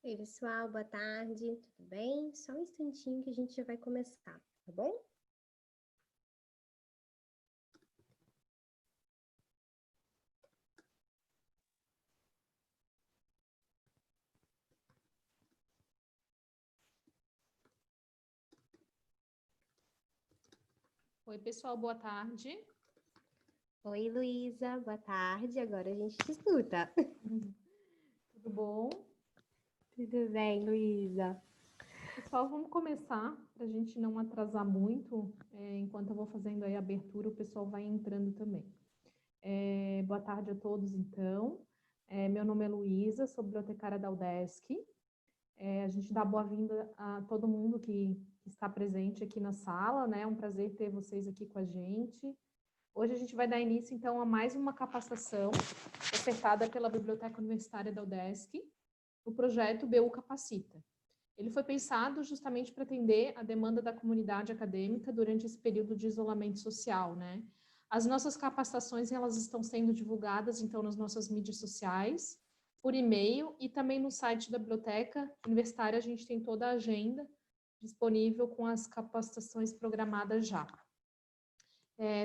Oi, pessoal, boa tarde, tudo bem? Só um instantinho que a gente já vai começar, tá bom? Oi, pessoal, boa tarde. Oi, Luísa, boa tarde, agora a gente te escuta. Tudo bom? Tudo bem, Luísa? Pessoal, vamos começar, para a gente não atrasar muito. Enquanto eu vou fazendo aí a abertura, o pessoal vai entrando também. Boa tarde a todos, então. Meu nome é Luísa, sou bibliotecária da UDESC. A gente dá boa-vinda a todo mundo que está presente aqui na sala, né? É um prazer ter vocês aqui com a gente. Hoje a gente vai dar início, então, a mais uma capacitação ofertada pela Biblioteca Universitária da UDESC, o projeto BU Capacita. Ele foi pensado justamente para atender a demanda da comunidade acadêmica durante esse período de isolamento social, né? As nossas capacitações, elas estão sendo divulgadas, então, nas nossas mídias sociais, por e-mail e também no site da Biblioteca Universitária a gente tem toda a agenda disponível com as capacitações programadas já.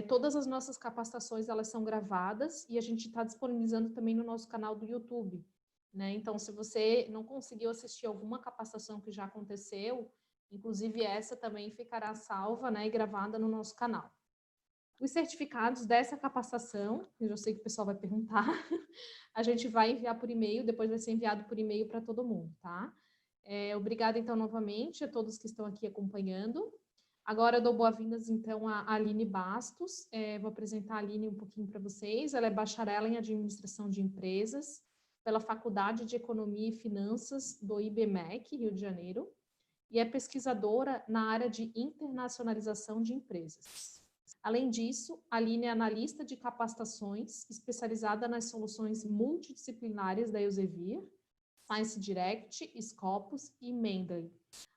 Todas as nossas capacitações, elas são gravadas e a gente está disponibilizando também no nosso canal do YouTube, né? Então, se você não conseguiu assistir alguma capacitação que já aconteceu, inclusive essa também ficará salva, né, e gravada no nosso canal. Os certificados dessa capacitação, eu já sei que o pessoal vai perguntar, a gente vai enviar por e-mail, depois vai ser enviado por e-mail para todo mundo, tá? Obrigada, então, novamente a todos que estão aqui acompanhando. Agora eu dou boas-vindas, então, a Aline Bastos. Vou apresentar a Aline um pouquinho para vocês. Ela é bacharel em Administração de Empresas pela Faculdade de Economia e Finanças do IBMEC, Rio de Janeiro, e é pesquisadora na área de internacionalização de empresas. Além disso, a Aline é analista de capacitações, especializada nas soluções multidisciplinares da Elsevier, Science Direct, Scopus e Mendeley,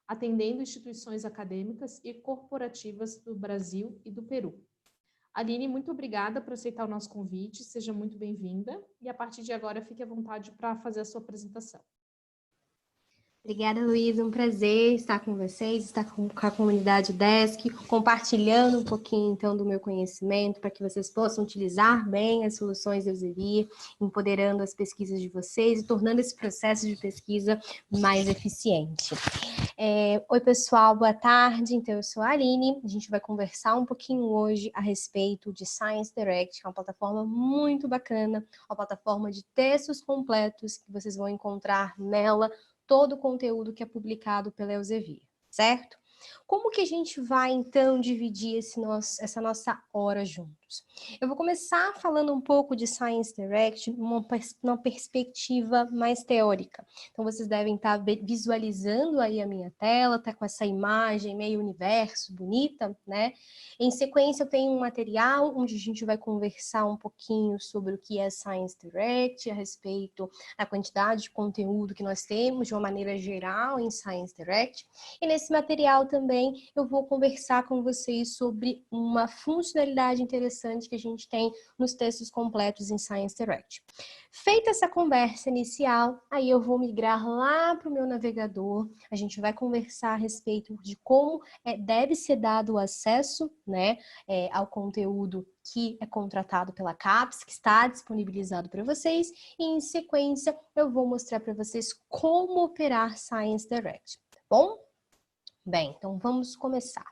atendendo instituições acadêmicas e corporativas do Brasil e do Peru. Aline, muito obrigada por aceitar o nosso convite, seja muito bem-vinda, e a partir de agora fique à vontade para fazer a sua apresentação. Obrigada, Luísa. Um prazer estar com vocês, estar com a comunidade Desk, compartilhando um pouquinho, então, do meu conhecimento, para que vocês possam utilizar bem as soluções da Elsevier, empoderando as pesquisas de vocês e tornando esse processo de pesquisa mais eficiente. Oi, pessoal, boa tarde. Então, eu sou a Aline. A gente vai conversar um pouquinho hoje a respeito de Science Direct, que é uma plataforma muito bacana, uma plataforma de textos completos que vocês vão encontrar nela todo o conteúdo que é publicado pela Elsevier, certo? Como que a gente vai, então, dividir essa nossa hora juntos? Eu vou começar falando um pouco de Science Direct numa perspectiva mais teórica. Então, vocês devem estar visualizando aí a minha tela, tá com essa imagem meio universo, bonita, né? Em sequência, eu tenho um material onde a gente vai conversar um pouquinho sobre o que é Science Direct, a respeito da quantidade de conteúdo que nós temos de uma maneira geral em Science Direct. E nesse material também eu vou conversar com vocês sobre uma funcionalidade interessante que a gente tem nos textos completos em Science Direct. Feita essa conversa inicial, aí eu vou migrar lá para o meu navegador, a gente vai conversar a respeito de como deve ser dado o acesso, né, ao conteúdo que é contratado pela CAPES, que está disponibilizado para vocês, e em sequência eu vou mostrar para vocês como operar Science Direct, tá bom? Bem, então vamos começar.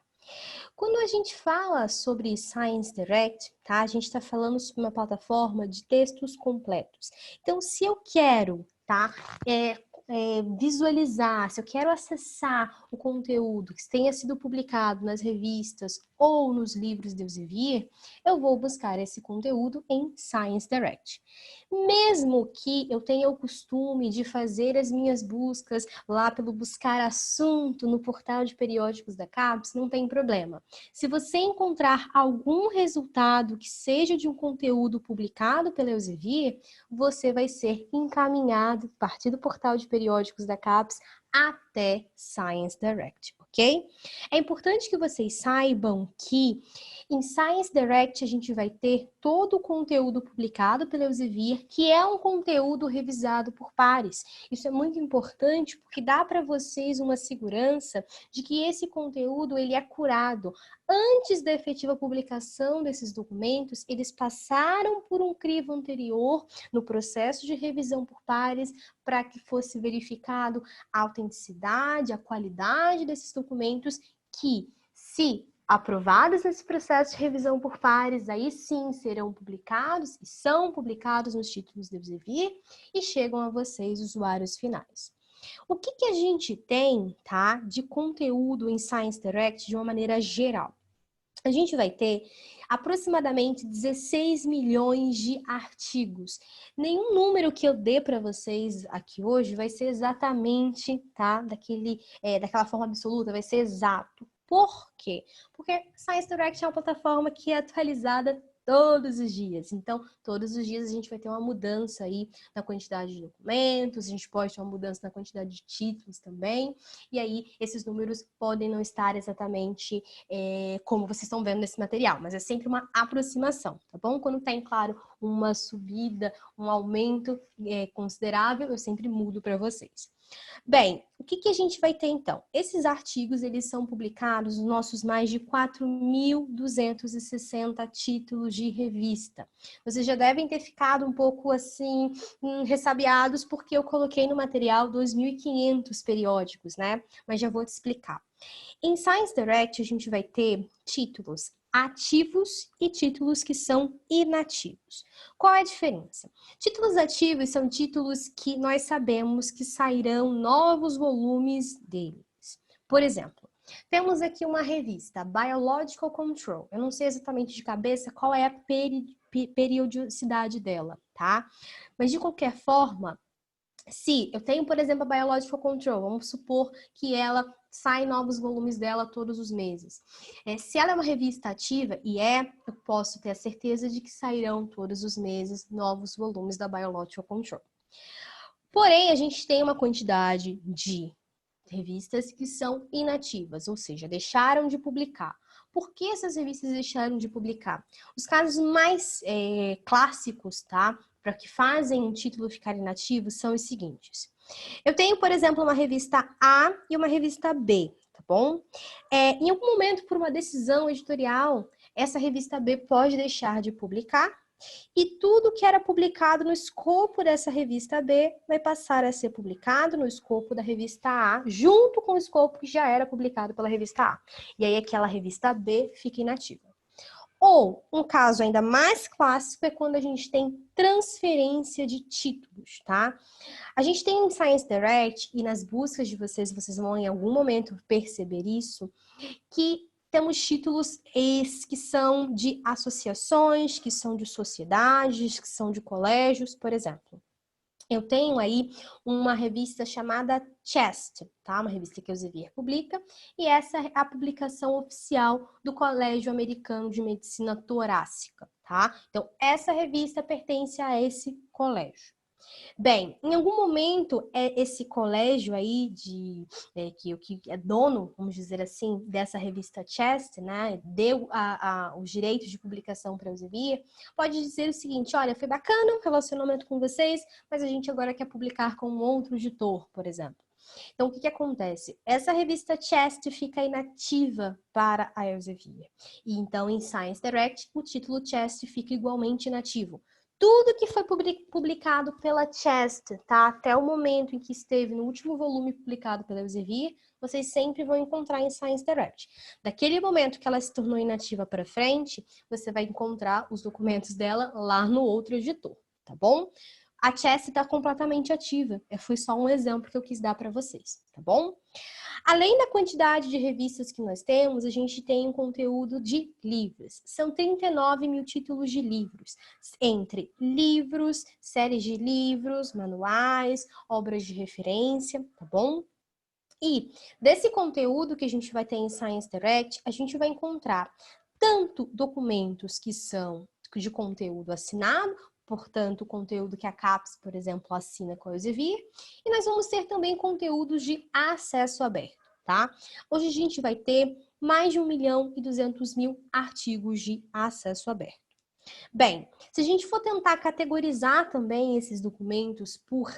Quando a gente fala sobre Science Direct, tá? A gente está falando sobre uma plataforma de textos completos. Então, se eu quero, tá? Visualizar, se eu quero acessar o conteúdo que tenha sido publicado nas revistas ou nos livros de Elsevier, eu vou buscar esse conteúdo em Science Direct. Mesmo que eu tenha o costume de fazer as minhas buscas lá pelo buscar assunto no portal de periódicos da CAPES, não tem problema. Se você encontrar algum resultado que seja de um conteúdo publicado pela Elsevier, você vai ser encaminhado a partir do portal de periódicos da CAPES até Science Direct, ok? ok? É importante que vocês saibam que em Science Direct a gente vai ter todo o conteúdo publicado pela Elsevier, que é um conteúdo revisado por pares. Isso é muito importante porque dá para vocês uma segurança de que esse conteúdo ele é curado. Antes da efetiva publicação desses documentos, eles passaram por um crivo anterior no processo de revisão por pares para que fosse verificado a autenticidade, a qualidade desses documentos que, se aprovados nesse processo de revisão por pares, aí sim serão publicados e são publicados nos títulos do Elsevier e chegam a vocês, usuários finais. O que a gente tem, tá, de conteúdo em Science Direct de uma maneira geral? A gente vai ter aproximadamente 16 milhões de artigos. Nenhum número que eu dê para vocês aqui hoje vai ser exatamente, tá, daquela forma absoluta, vai ser exato. Por quê? Porque Science Direct é uma plataforma que é atualizada todos os dias. Então, todos os dias a gente vai ter uma mudança aí na quantidade de documentos, a gente pode ter uma mudança na quantidade de títulos também, e aí esses números podem não estar exatamente como vocês estão vendo nesse material, mas é sempre uma aproximação, tá bom? Quando tem, claro, uma subida, um aumento considerável, eu sempre mudo para vocês. Bem, o que a gente vai ter então? Esses artigos, eles são publicados nos nossos mais de 4.260 títulos de revista. Vocês já devem ter ficado um pouco assim, ressabiados, porque eu coloquei no material 2.500 periódicos, né? Mas já vou te explicar. Em Science Direct, a gente vai ter títulos ativos e títulos que são inativos. Qual é a diferença? Títulos ativos são títulos que nós sabemos que sairão novos volumes deles. Por exemplo, temos aqui uma revista, Biological Control. Eu não sei exatamente de cabeça qual é a periodicidade dela, tá? Mas de qualquer forma, se eu tenho, por exemplo, a Biological Control, vamos supor que ela sai novos volumes dela todos os meses. Se ela é uma revista ativa, eu posso ter a certeza de que sairão todos os meses novos volumes da Biological Control. Porém, a gente tem uma quantidade de revistas que são inativas, ou seja, deixaram de publicar. Por que essas revistas deixaram de publicar? Os casos mais clássicos, tá? Para que fazem um título ficar inativo são os seguintes. Eu tenho, por exemplo, uma revista A e uma revista B, tá bom? Em algum momento, por uma decisão editorial, essa revista B pode deixar de publicar e tudo que era publicado no escopo dessa revista B vai passar a ser publicado no escopo da revista A, junto com o escopo que já era publicado pela revista A. E aí aquela revista B fica inativa. Ou, um caso ainda mais clássico é quando a gente tem transferência de títulos, tá? A gente tem em Science Direct, e nas buscas de vocês vão em algum momento perceber isso, que temos títulos que são de associações, que são de sociedades, que são de colégios, por exemplo. Eu tenho aí uma revista chamada Chest, tá? Uma revista que o Elsevier publica, e essa é a publicação oficial do Colégio Americano de Medicina Torácica, tá? Então, essa revista pertence a esse colégio. Bem, em algum momento, esse colégio aí, que é dono, vamos dizer assim, dessa revista Chest, né, deu os direitos de publicação para o Elsevier, pode dizer o seguinte: olha, foi bacana o relacionamento com vocês, mas a gente agora quer publicar com um outro editor, por exemplo. Então, o que acontece? Essa revista Chest fica inativa para a Elsevier. E então, em Science Direct, o título Chest fica igualmente inativo. Tudo que foi publicado pela Chest, tá? Até o momento em que esteve no último volume publicado pela Elsevier, vocês sempre vão encontrar em Science Direct. Daquele momento que ela se tornou inativa para frente, você vai encontrar os documentos dela lá no outro editor, tá bom? A Chest está completamente ativa. Foi só um exemplo que eu quis dar para vocês, tá bom? Além da quantidade de revistas que nós temos, a gente tem um conteúdo de livros. São 39 mil títulos de livros, entre livros, séries de livros, manuais, obras de referência, tá bom? E desse conteúdo que a gente vai ter em Science Direct, a gente vai encontrar tanto documentos que são de conteúdo assinado, portanto, o conteúdo que a CAPES, por exemplo, assina com a Elsevier, e nós vamos ter também conteúdos de acesso aberto. tá? Hoje a gente vai ter mais de 1.200.000 artigos de acesso aberto. Bem, se a gente for tentar categorizar também esses documentos por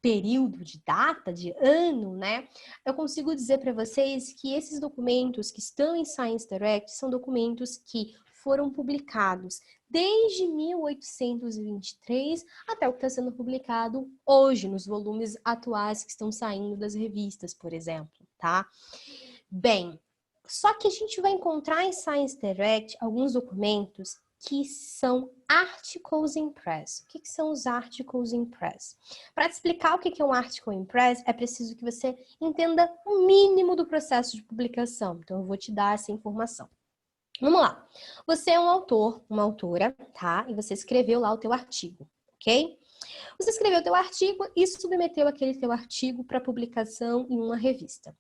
período de data, de ano, né? Eu consigo dizer para vocês que esses documentos que estão em Science Direct são documentos que foram publicados desde 1823 até o que está sendo publicado hoje, nos volumes atuais que estão saindo das revistas, por exemplo, tá? Bem, só que a gente vai encontrar em Science Direct alguns documentos que são Articles in Press. O que são os Articles in Press? Para te explicar o que é um Article in Press, é preciso que você entenda o mínimo do processo de publicação. Então, eu vou te dar essa informação. Vamos lá. Você é um autor, uma autora, tá? E você escreveu lá o teu artigo, ok? Você escreveu o teu artigo e submeteu aquele teu artigo para publicação em uma revista.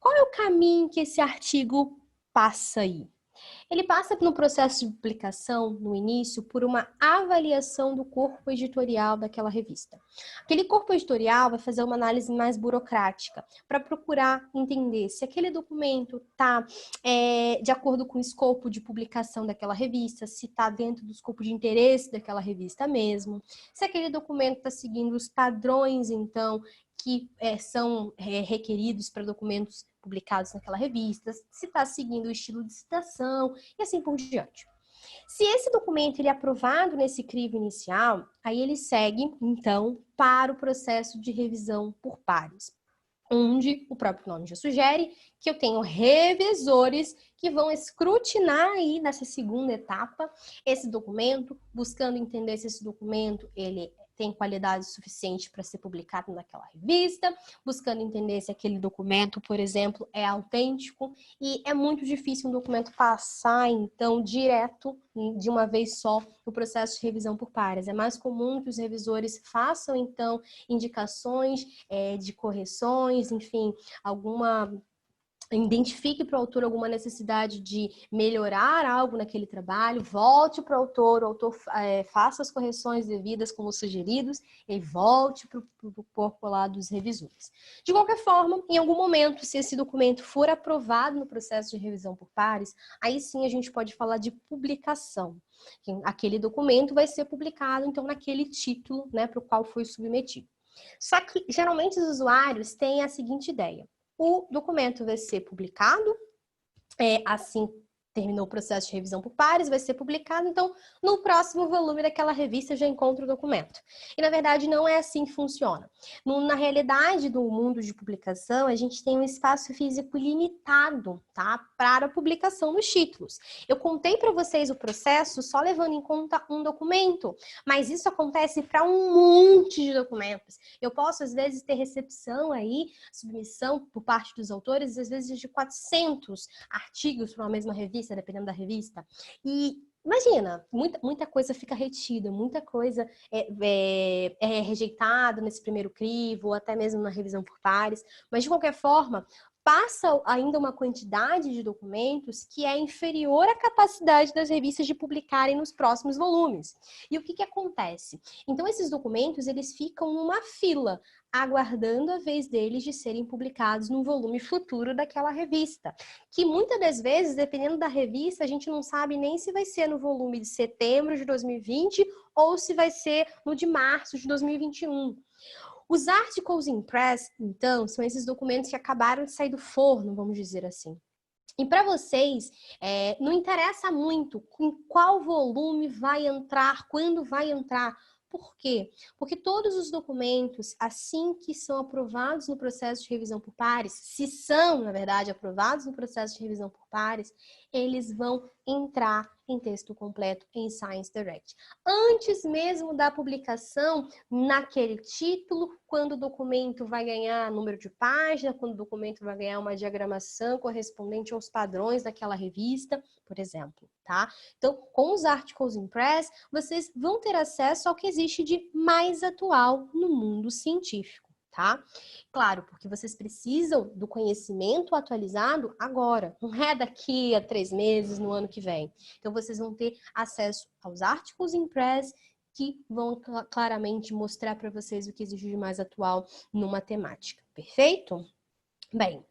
Qual é o caminho que esse artigo passa aí? Ele passa no processo de publicação, no início, por uma avaliação do corpo editorial daquela revista. Aquele corpo editorial vai fazer uma análise mais burocrática, para procurar entender se aquele documento está de acordo com o escopo de publicação daquela revista, se está dentro do escopo de interesse daquela revista mesmo, se aquele documento está seguindo os padrões, então, que são requeridos para documentos publicados naquela revista, se está seguindo o estilo de citação e assim por diante. Se esse documento ele é aprovado nesse crivo inicial, aí ele segue, então, para o processo de revisão por pares, onde o próprio nome já sugere que eu tenho revisores que vão escrutinar aí nessa segunda etapa esse documento, buscando entender se esse documento ele tem qualidade suficiente para ser publicado naquela revista, buscando entender se aquele documento, por exemplo, é autêntico, e é muito difícil um documento passar, então, direto, de uma vez só, no processo de revisão por pares. É mais comum que os revisores façam, então, indicações de correções, enfim, identifique para o autor alguma necessidade de melhorar algo naquele trabalho, volte para o autor faça as correções devidas como sugeridos e volte para o corpo lá dos revisores. De qualquer forma, em algum momento, se esse documento for aprovado no processo de revisão por pares, aí sim a gente pode falar de publicação. Aquele documento vai ser publicado, então, naquele título, né, para o qual foi submetido. Só que, geralmente, os usuários têm a seguinte ideia: o documento vai ser publicado, assim terminou o processo de revisão por pares, vai ser publicado, então no próximo volume daquela revista eu já encontro o documento. E na verdade não é assim que funciona. Na realidade do mundo de publicação, a gente tem um espaço físico limitado, tá? Para a publicação dos títulos. Eu contei para vocês o processo só levando em conta um documento, mas isso acontece para um monte de documentos. Eu posso, às vezes, ter recepção aí, submissão por parte dos autores, às vezes de 400 artigos para uma mesma revista, dependendo da revista. E imagina, muita coisa fica retida, muita coisa é rejeitada nesse primeiro crivo, ou até mesmo na revisão por pares, mas de qualquer forma, passa ainda uma quantidade de documentos que é inferior à capacidade das revistas de publicarem nos próximos volumes. E o que acontece? Então, esses documentos, eles ficam numa fila, aguardando a vez deles de serem publicados no volume futuro daquela revista. Que muitas das vezes, dependendo da revista, a gente não sabe nem se vai ser no volume de setembro de 2020 ou se vai ser no de março de 2021. Os Articles in Press, então, são esses documentos que acabaram de sair do forno, vamos dizer assim. E para vocês, não interessa muito em qual volume vai entrar, quando vai entrar. Por quê? Porque todos os documentos, assim que são aprovados no processo de revisão por pares, se são, na verdade, aprovados no processo de revisão por pares, eles vão entrar em texto completo em Science Direct. Antes mesmo da publicação, naquele título, quando o documento vai ganhar número de página, quando o documento vai ganhar uma diagramação correspondente aos padrões daquela revista, por exemplo, tá? Então, com os Articles in Press, vocês vão ter acesso ao que existe de mais atual no mundo científico, tá? Claro, porque vocês precisam do conhecimento atualizado agora, não é daqui a 3 meses, no ano que vem. Então, vocês vão ter acesso aos Articles in Press, que vão claramente mostrar para vocês o que existe de mais atual numa temática, perfeito? Bem,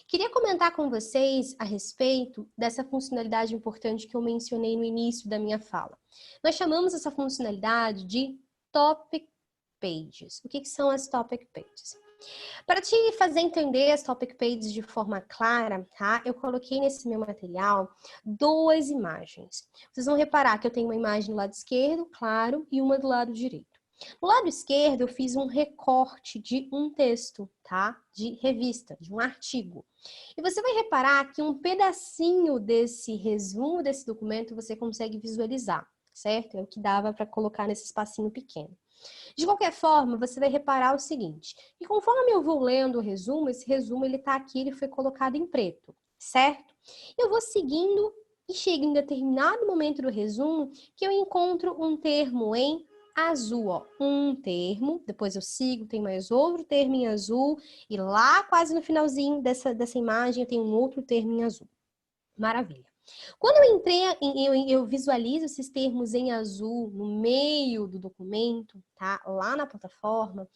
queria comentar com vocês a respeito dessa funcionalidade importante que eu mencionei no início da minha fala. Nós chamamos essa funcionalidade de Topic Pages. O que são as Topic Pages? Para te fazer entender as Topic Pages de forma clara, tá? Eu coloquei nesse meu material 2 imagens. Vocês vão reparar que eu tenho uma imagem do lado esquerdo, claro, e uma do lado direito. No lado esquerdo, eu fiz um recorte de um texto, tá? De revista, de um artigo. E você vai reparar que um pedacinho desse resumo desse documento você consegue visualizar, certo? É o que dava para colocar nesse espacinho pequeno. De qualquer forma, você vai reparar o seguinte, que conforme eu vou lendo o resumo, esse resumo ele tá aqui, ele foi colocado em preto, certo? Eu vou seguindo e chego em determinado momento do resumo que eu encontro um termo em azul, ó, um termo, depois eu sigo, tem mais outro termo em azul, e lá quase no finalzinho dessa imagem eu tenho um outro termo em azul. Maravilha. Quando eu entrei, eu visualizo esses termos em azul no meio do documento, tá? Lá na plataforma,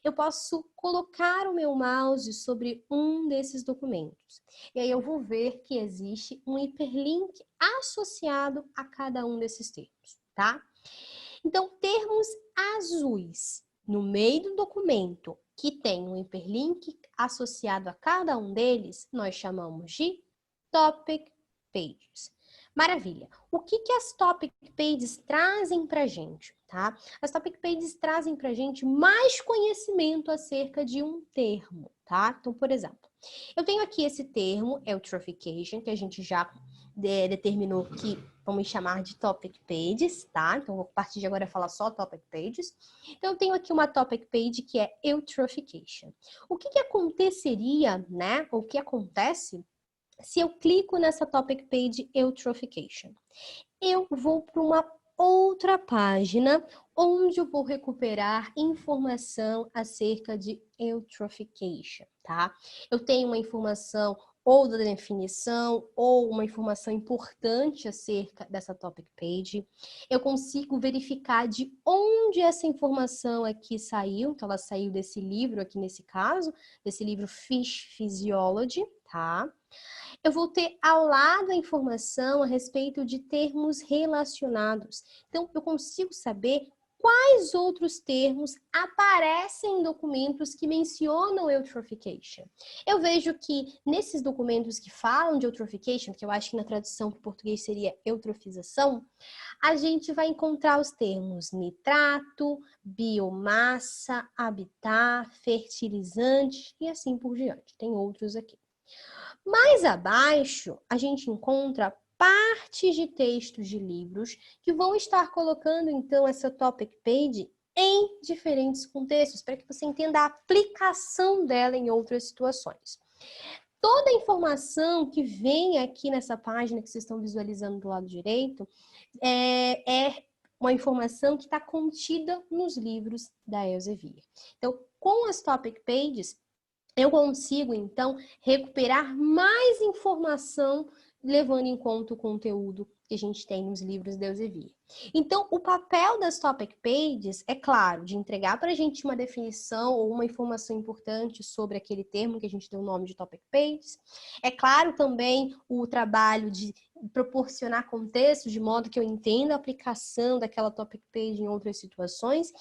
eu posso colocar o meu mouse sobre um desses documentos. E aí eu vou ver que existe um hiperlink associado a cada um desses termos, tá? Então, termos azuis no meio do documento que tem um hiperlink associado a cada um deles, nós chamamos de Topic Pages. Maravilha. O que as Topic Pages trazem para a gente, tá? As Topic Pages trazem para a gente mais conhecimento acerca de um termo, tá? Então, por exemplo, eu tenho aqui esse termo, eutrophication, que a gente já determinou que vamos chamar de Topic Pages, tá? Então, a partir de agora falar só Topic Pages. Então, eu tenho aqui uma Topic Page que é eutrophication. O que aconteceria, né? O que acontece se eu clico nessa Topic Page Eutrophication? Eu vou para uma outra página onde eu vou recuperar informação acerca de eutrophication, tá? Eu tenho uma informação ou da definição, ou uma informação importante acerca dessa topic page. Eu consigo verificar de onde essa informação aqui saiu, então ela saiu desse livro aqui nesse caso, desse livro Fish Physiology, tá? Eu vou ter ao lado a informação a respeito de termos relacionados. Então, eu consigo saber quais outros termos aparecem em documentos que mencionam eutrophication. Eu vejo que nesses documentos que falam de eutrophication, que eu acho que na tradução para o português seria eutrofização, a gente vai encontrar os termos nitrato, biomassa, habitat, fertilizante e assim por diante. Tem outros aqui. Mais abaixo, a gente encontra partes de textos de livros que vão estar colocando, então, essa topic page em diferentes contextos, para que você entenda a aplicação dela em outras situações. Toda a informação que vem aqui nessa página que vocês estão visualizando do lado direito é uma informação que está contida nos livros da Elsevier. Então, com as topic pages, eu consigo, então, recuperar mais informação levando em conta o conteúdo que a gente tem nos livros da Elsevier. Então, o papel das Topic Pages é, claro, de entregar para a gente uma definição ou uma informação importante sobre aquele termo que a gente deu o nome de Topic Pages. É claro também o trabalho de proporcionar contexto de modo que eu entenda a aplicação daquela Topic Page em outras situações,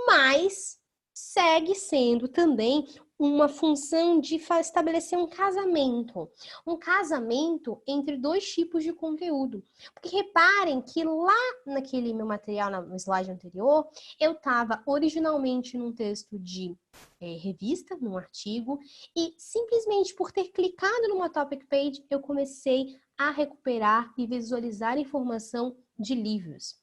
mas segue sendo também uma função de estabelecer um casamento entre dois tipos de conteúdo. Porque reparem que lá naquele meu material, no slide anterior, eu estava originalmente num texto de revista, num artigo, e simplesmente por ter clicado numa topic page, eu comecei a recuperar e visualizar informação de livros.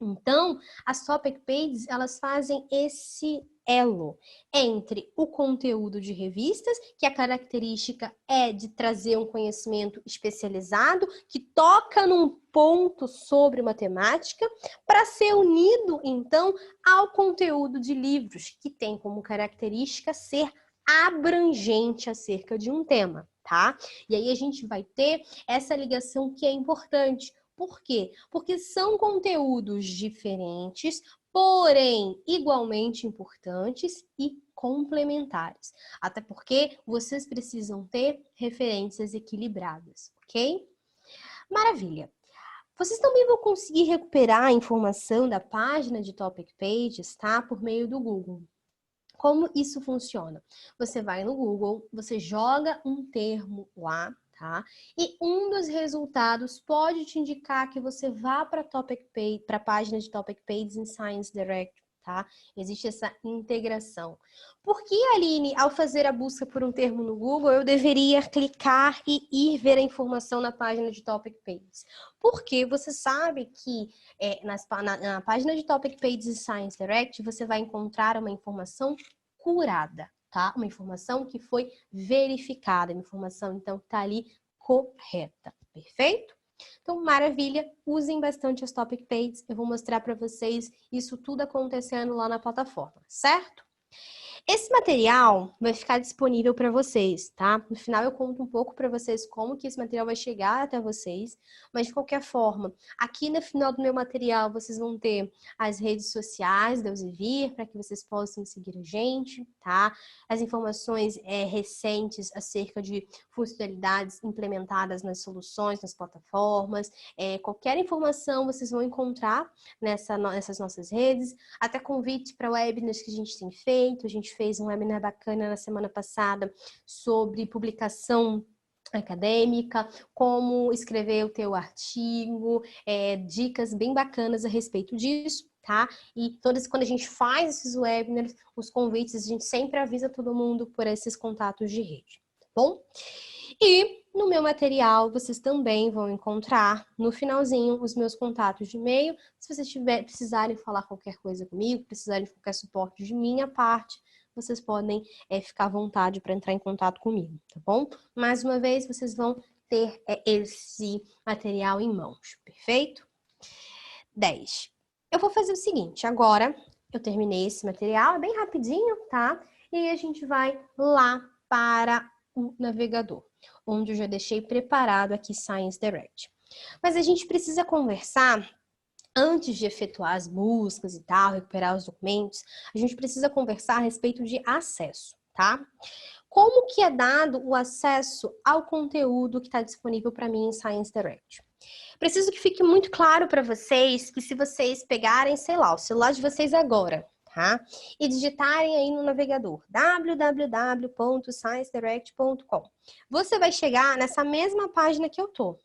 Então, as topic pages, elas fazem esse elo entre o conteúdo de revistas, que a característica é de trazer um conhecimento especializado, que toca num ponto sobre matemática, para ser unido, então, ao conteúdo de livros, que tem como característica ser abrangente acerca de um tema, tá? E aí a gente vai ter essa ligação que é importante. Por quê? Porque são conteúdos diferentes, porém igualmente importantes e complementares. Até porque vocês precisam ter referências equilibradas, ok? Maravilha! Vocês também vão conseguir recuperar a informação da página de Topic Pages, tá? Por meio do Google. Como isso funciona? Você vai no Google, você joga um termo lá, tá? E um dos resultados pode te indicar que você vá para a página de Topic Pages em Science Direct, tá? Existe essa integração. Por que, Aline, ao fazer a busca por um termo no Google, eu deveria clicar e ir ver a informação na página de Topic Pages? Porque você sabe que na página de Topic Pages e Science Direct, você vai encontrar uma informação curada, tá? Uma informação que foi verificada, uma informação, então, que tá ali correta, perfeito? Então, maravilha, usem bastante as Topic Pages, eu vou mostrar para vocês isso tudo acontecendo lá na plataforma, certo? Esse material vai ficar disponível para vocês, tá? No final eu conto um pouco para vocês como que esse material vai chegar até vocês, mas de qualquer forma, aqui no final do meu material vocês vão ter as redes sociais da Elsevier para que vocês possam seguir a gente, tá? As informações recentes acerca de funcionalidades implementadas nas soluções, nas plataformas, qualquer informação vocês vão encontrar nessas nossas redes, até convite para webinars que a gente tem feito. A gente fez um webinar bacana na semana passada sobre publicação acadêmica, como escrever o teu artigo, dicas bem bacanas a respeito disso, tá? E quando a gente faz esses webinars, os convites, a gente sempre avisa todo mundo por esses contatos de rede, tá bom? E no meu material, vocês também vão encontrar, no finalzinho, os meus contatos de e-mail. Se vocês precisarem falar qualquer coisa comigo, precisarem de qualquer suporte de minha parte, vocês podem ficar à vontade para entrar em contato comigo, tá bom? Mais uma vez, vocês vão ter esse material em mãos, perfeito? 10. Eu vou fazer o seguinte, agora eu terminei esse material, é bem rapidinho, tá? E a gente vai lá para o navegador, onde eu já deixei preparado aqui Science Direct. Mas a gente precisa conversar, antes de efetuar as buscas e tal, recuperar os documentos, a gente precisa conversar a respeito de acesso, tá? Como que é dado o acesso ao conteúdo que está disponível para mim em Science Direct? Preciso que fique muito claro para vocês que se vocês pegarem, sei lá, o celular de vocês agora, tá? E digitarem aí no navegador www.sciencedirect.com, você vai chegar nessa mesma página que eu tô.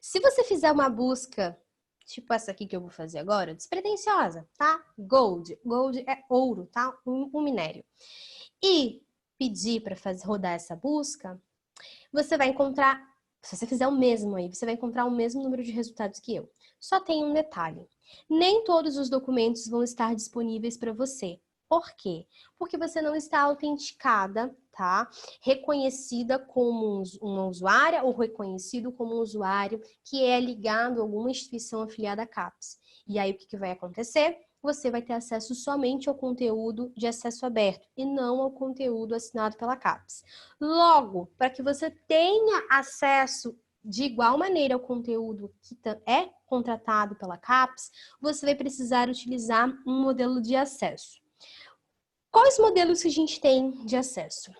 Se você fizer uma busca, tipo essa aqui que eu vou fazer agora, despretensiosa, tá? Gold. Gold é ouro, tá? Um minério. E pedir para rodar essa busca, você vai encontrar, se você fizer o mesmo aí, você vai encontrar o mesmo número de resultados que eu. Só tem um detalhe. Nem todos os documentos vão estar disponíveis para você. Por quê? Porque você não está autenticada, tá? Reconhecida como uma usuária ou reconhecido como um usuário que é ligado a alguma instituição afiliada à CAPES. E aí o que vai acontecer? Você vai ter acesso somente ao conteúdo de acesso aberto e não ao conteúdo assinado pela CAPES. Logo, para que você tenha acesso de igual maneira ao conteúdo que é contratado pela CAPES, você vai precisar utilizar um modelo de acesso. Quais modelos que a gente tem de acesso?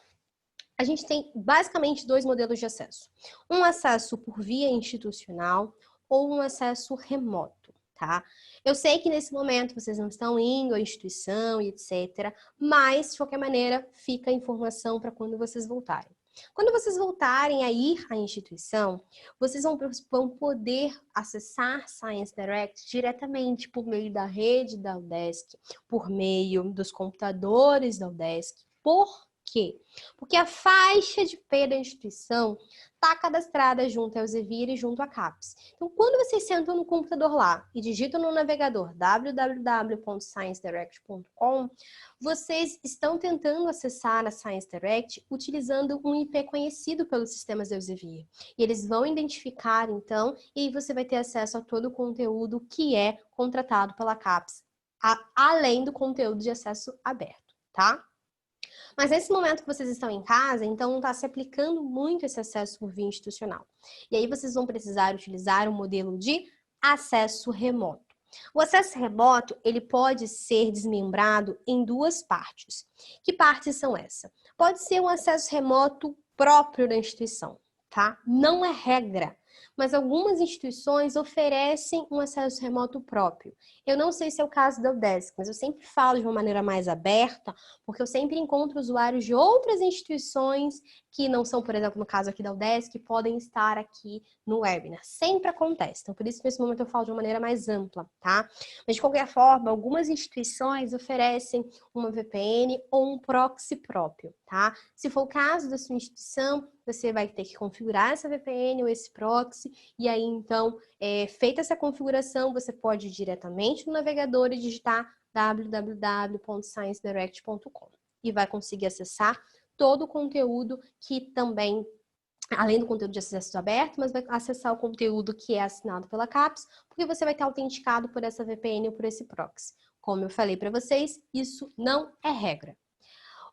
A gente tem basicamente dois modelos de acesso. Um acesso por via institucional ou um acesso remoto, tá? Eu sei que nesse momento vocês não estão indo à instituição e etc., mas, de qualquer maneira, fica a informação para quando vocês voltarem. Quando vocês voltarem a ir à instituição, vocês vão poder acessar Science Direct diretamente por meio da rede da UDESC, por meio dos computadores da UDESC. Por quê? Porque a faixa de IP da instituição está cadastrada junto ao Elsevier e junto à CAPES. Então, quando vocês sentam no computador lá e digitam no navegador www.sciencedirect.com, vocês estão tentando acessar a Science Direct utilizando um IP conhecido pelos sistemas Elsevier. E eles vão identificar, então, e você vai ter acesso a todo o conteúdo que é contratado pela CAPES, além do conteúdo de acesso aberto, tá? Mas nesse momento que vocês estão em casa, então não está se aplicando muito esse acesso por via institucional. E aí vocês vão precisar utilizar um modelo de acesso remoto. O acesso remoto, ele pode ser desmembrado em duas partes. Que partes são essas? Pode ser um acesso remoto próprio da instituição, tá? Não é regra, mas algumas instituições oferecem um acesso remoto próprio. Eu não sei se é o caso da UDESC, mas eu sempre falo de uma maneira mais aberta, porque eu sempre encontro usuários de outras instituições que não são, por exemplo, no caso aqui da UDESC, que podem estar aqui no webinar. Sempre acontece. Então, por isso, nesse momento, eu falo de uma maneira mais ampla, tá? Mas, de qualquer forma, algumas instituições oferecem uma VPN ou um proxy próprio, tá? Se for o caso da sua instituição, você vai ter que configurar essa VPN ou esse proxy, e aí, então, feita essa configuração, você pode ir diretamente no navegador e digitar www.sciencedirect.com e vai conseguir acessar todo o conteúdo que também, além do conteúdo de acesso aberto, mas vai acessar o conteúdo que é assinado pela CAPES, porque você vai estar autenticado por essa VPN ou por esse proxy. Como eu falei para vocês, isso não é regra.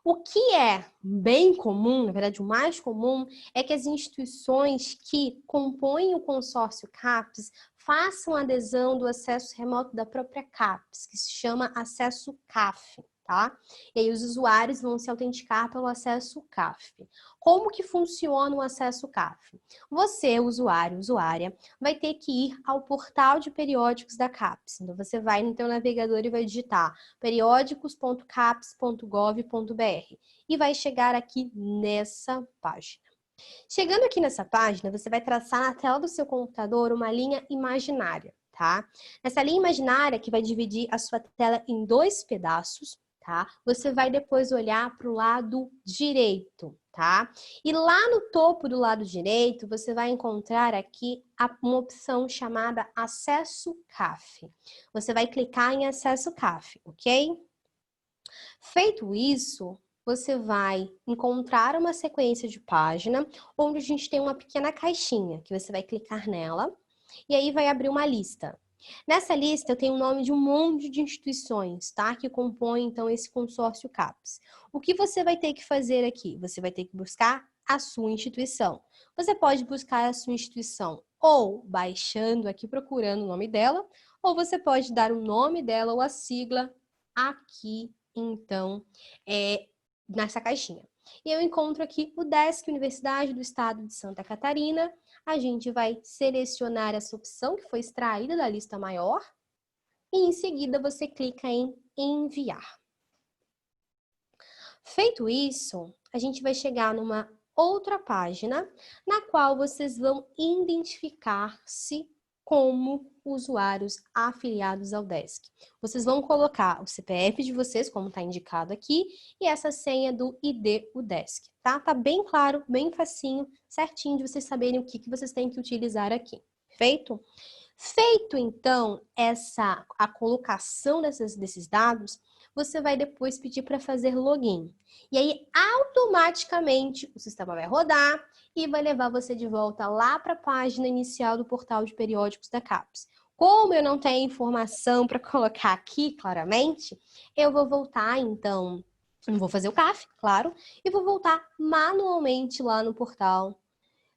O que é bem comum, na verdade o mais comum, é que as instituições que compõem o consórcio CAPES façam adesão do acesso remoto da própria CAPES, que se chama acesso CAF, tá? E aí os usuários vão se autenticar pelo acesso CAF. Como que funciona o acesso CAF? Você, usuário, usuária, vai ter que ir ao portal de periódicos da CAPES. Então você vai no teu navegador e vai digitar periódicos.capes.gov.br e vai chegar aqui nessa página. Chegando aqui nessa página, você vai traçar na tela do seu computador uma linha imaginária, tá? Essa linha imaginária que vai dividir a sua tela em dois pedaços, tá? Você vai depois olhar para o lado direito, tá? E lá no topo do lado direito, você vai encontrar aqui uma opção chamada Acesso CAF. Você vai clicar em Acesso CAF, ok? Feito isso, você vai encontrar uma sequência de página onde a gente tem uma pequena caixinha que você vai clicar nela e aí vai abrir uma lista. Nessa lista eu tenho o nome de um monte de instituições, tá? Que compõem então esse consórcio CAPES. O que você vai ter que fazer aqui? Você vai ter que buscar a sua instituição. Você pode buscar a sua instituição ou baixando aqui, procurando o nome dela, ou você pode dar o nome dela ou a sigla aqui, então, nessa caixinha. E eu encontro aqui o UDESC, Universidade do Estado de Santa Catarina. A gente vai selecionar essa opção que foi extraída da lista maior e em seguida você clica em enviar. Feito isso, a gente vai chegar numa outra página na qual vocês vão identificar-se como usuários afiliados ao DESC. Vocês vão colocar o CPF de vocês, como está indicado aqui, e essa senha do ID UDESC, tá? Tá bem claro, bem facinho, certinho de vocês saberem o que vocês têm que utilizar aqui. Feito? Feito, então, a colocação desses dados, você vai depois pedir para fazer login. E aí, automaticamente, o sistema vai rodar e vai levar você de volta lá para a página inicial do portal de periódicos da CAPES. Como eu não tenho informação para colocar aqui claramente, eu vou voltar, então, não vou fazer o CAF, claro, e vou voltar manualmente lá no portal,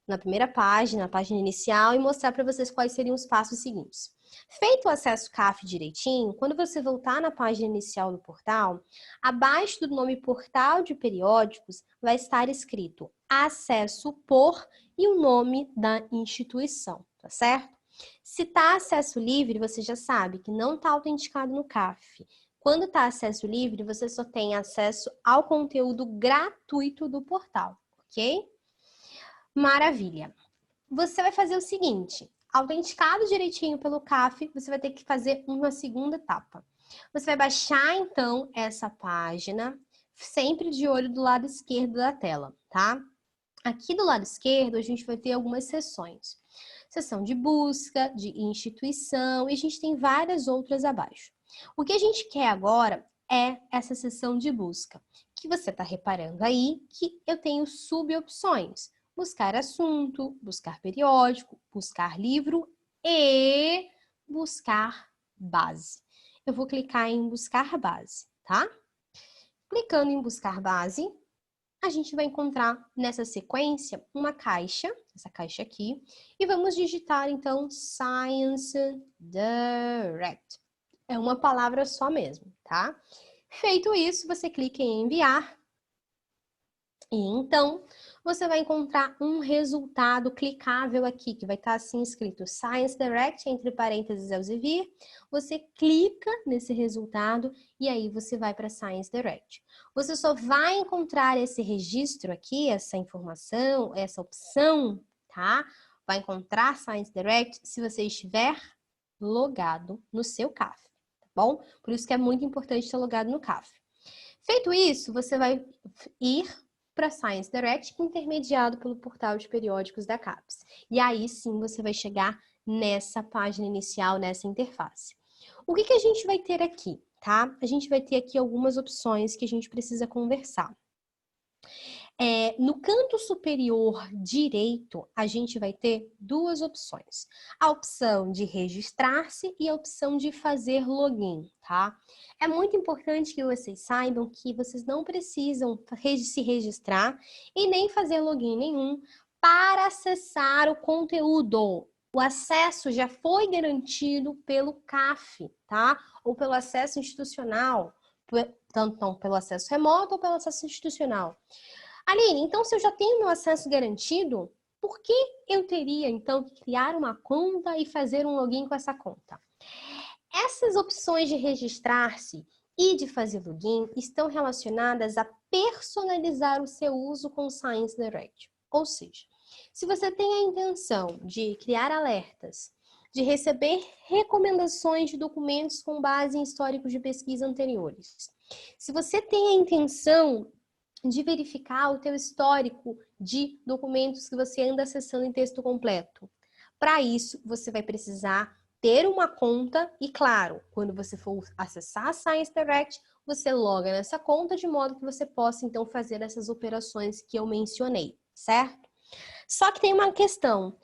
na primeira página, na página inicial, e mostrar para vocês quais seriam os passos seguintes. Feito o acesso CAF direitinho, quando você voltar na página inicial do portal, abaixo do nome Portal de Periódicos, vai estar escrito Acesso por e o nome da instituição, tá certo? Se está acesso livre, você já sabe que não está autenticado no CAF. Quando está acesso livre, você só tem acesso ao conteúdo gratuito do portal, ok? Maravilha. Você vai fazer o seguinte, autenticado direitinho pelo CAF, você vai ter que fazer uma segunda etapa. Você vai baixar, então, essa página, sempre de olho do lado esquerdo da tela, tá? Aqui do lado esquerdo, a gente vai ter algumas seções. Seção de busca, de instituição, e a gente tem várias outras abaixo. O que a gente quer agora é essa seção de busca, que você está reparando aí que eu tenho subopções. Buscar assunto, buscar periódico, buscar livro e buscar base. Eu vou clicar em buscar base, tá? Clicando em buscar base, a gente vai encontrar nessa sequência uma caixa, essa caixa aqui, e vamos digitar então Science Direct. É uma palavra só mesmo, tá? Feito isso, você clica em enviar. E então, você vai encontrar um resultado clicável aqui, que vai estar assim escrito Science Direct, entre parênteses, Elsevier. Você clica nesse resultado e aí você vai para Science Direct. Você só vai encontrar esse registro aqui, essa informação, essa opção, tá? Vai encontrar Science Direct se você estiver logado no seu CAF, tá bom? Por isso que é muito importante estar logado no CAF. Feito isso, você vai ir para Science Direct, intermediado pelo portal de periódicos da CAPES. E aí sim você vai chegar nessa página inicial, nessa interface. O que a gente vai ter aqui, tá? A gente vai ter aqui algumas opções que a gente precisa conversar. No canto superior direito, a gente vai ter duas opções. A opção de registrar-se e a opção de fazer login, tá? É muito importante que vocês saibam que vocês não precisam se registrar e nem fazer login nenhum para acessar o conteúdo. O acesso já foi garantido pelo CAF, tá? Ou pelo acesso institucional, tanto pelo acesso remoto ou pelo acesso institucional. Aline, então se eu já tenho meu acesso garantido, por que eu teria então que criar uma conta e fazer um login com essa conta? Essas opções de registrar-se e de fazer login estão relacionadas a personalizar o seu uso com o Science Direct. Ou seja, se você tem a intenção de criar alertas, de receber recomendações de documentos com base em históricos de pesquisa anteriores, se você tem a intenção de verificar o teu histórico de documentos que você anda acessando em texto completo. Para isso, você vai precisar ter uma conta e, claro, quando você for acessar a Science Direct, você loga nessa conta de modo que você possa, então, fazer essas operações que eu mencionei, certo? Só que tem uma questão.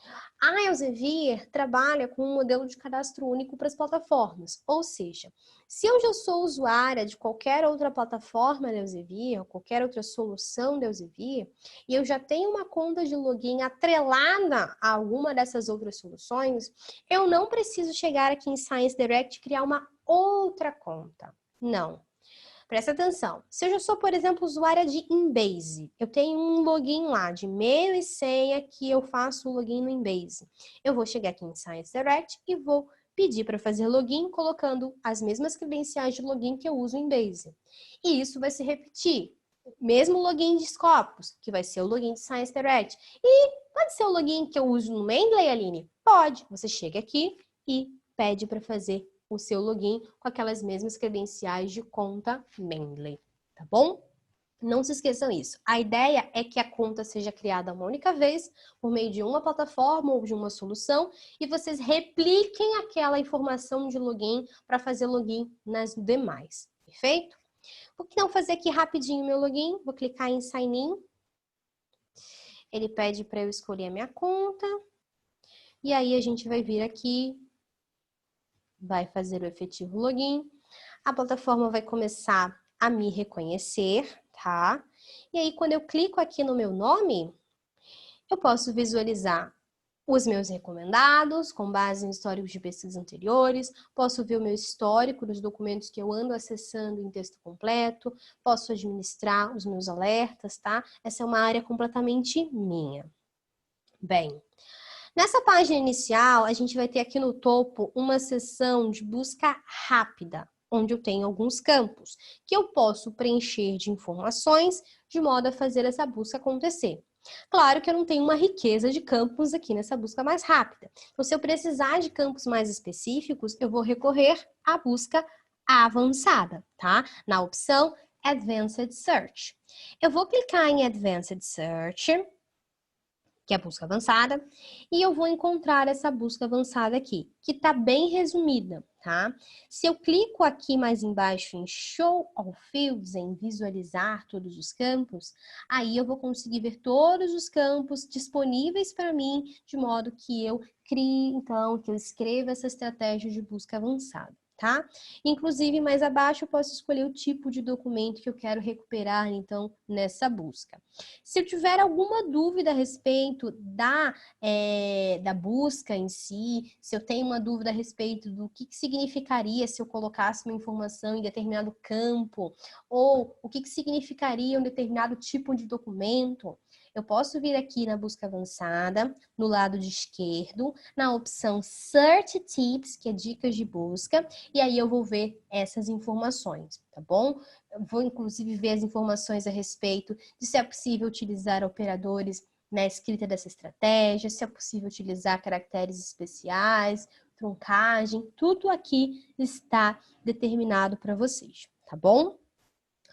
A Elsevier trabalha com um modelo de cadastro único para as plataformas. Ou seja, se eu já sou usuária de qualquer outra plataforma da Elsevier, ou qualquer outra solução da Elsevier, e eu já tenho uma conta de login atrelada a alguma dessas outras soluções, eu não preciso chegar aqui em Science Direct e criar uma outra conta. Não. Presta atenção. Se eu já sou, por exemplo, usuária de Embase, eu tenho um login lá de e-mail e senha que eu faço o login no Embase. Eu vou chegar aqui em Science Direct e vou pedir para fazer login colocando as mesmas credenciais de login que eu uso em Embase. E isso vai se repetir. Mesmo login de Scopus, que vai ser o login de Science Direct. E pode ser o login que eu uso no Mendeley, Aline? Pode. Você chega aqui e pede para fazer o seu login com aquelas mesmas credenciais de conta Mendeley, tá bom? Não se esqueçam isso. A ideia é que a conta seja criada uma única vez, por meio de uma plataforma ou de uma solução, e vocês repliquem aquela informação de login para fazer login nas demais, perfeito? Vou então fazer aqui rapidinho meu login, vou clicar em Sign In. Ele pede para eu escolher a minha conta, e aí a gente vai vir aqui, vai fazer o efetivo login, a plataforma vai começar a me reconhecer, tá? E aí, quando eu clico aqui no meu nome, eu posso visualizar os meus recomendados, com base em históricos de pesquisa anteriores, posso ver o meu histórico dos documentos que eu ando acessando em texto completo, posso administrar os meus alertas, tá? Essa é uma área completamente minha. Bem, nessa página inicial, a gente vai ter aqui no topo uma seção de busca rápida, onde eu tenho alguns campos que eu posso preencher de informações de modo a fazer essa busca acontecer. Claro que eu não tenho uma riqueza de campos aqui nessa busca mais rápida. Então, se eu precisar de campos mais específicos, eu vou recorrer à busca avançada, tá? Na opção Advanced Search. Eu vou clicar em Advanced Search, que é a busca avançada, e eu vou encontrar essa busca avançada aqui, que está bem resumida, tá? Se eu clico aqui mais embaixo em Show All Fields, em visualizar todos os campos, aí eu vou conseguir ver todos os campos disponíveis para mim, de modo que eu crie, então, que eu escreva essa estratégia de busca avançada. tá? Inclusive, mais abaixo eu posso escolher o tipo de documento que eu quero recuperar, então, nessa busca. Se eu tiver alguma dúvida a respeito da busca em si, se eu tenho uma dúvida a respeito do que significaria se eu colocasse uma informação em determinado campo, ou o que significaria um determinado tipo de documento, eu posso vir aqui na busca avançada, no lado de esquerdo, na opção Search Tips, que é dicas de busca, e aí eu vou ver essas informações, tá bom? Eu vou, inclusive, ver as informações a respeito de se é possível utilizar operadores na escrita dessa estratégia, se é possível utilizar caracteres especiais, truncagem, tudo aqui está determinado para vocês, tá bom?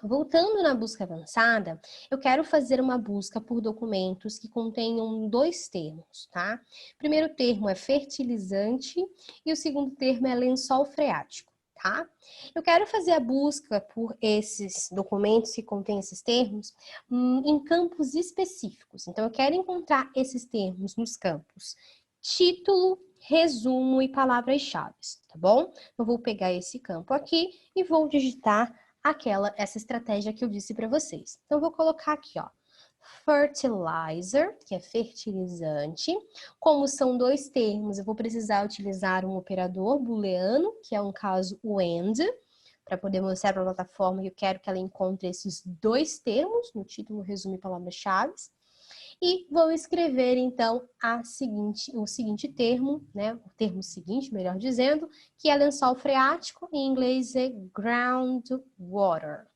Voltando na busca avançada, eu quero fazer uma busca por documentos que contenham 2 termos, tá? O primeiro termo é fertilizante e o segundo termo é lençol freático, tá? Eu quero fazer a busca por esses documentos que contêm esses termos em campos específicos. Então, eu quero encontrar esses termos nos campos título, resumo e palavras-chave, tá bom? Eu vou pegar esse campo aqui e vou digitar essa estratégia que eu disse para vocês. Então, eu vou colocar aqui, ó, fertilizer, que é fertilizante. Como são 2 termos, eu vou precisar utilizar um operador booleano, que é um caso o AND, para poder mostrar para a plataforma que eu quero que ela encontre esses 2 termos no título, resumo e palavras-chave. E vou escrever, então, o seguinte termo, né? O termo seguinte, melhor dizendo, que é lençol freático, em inglês é groundwater.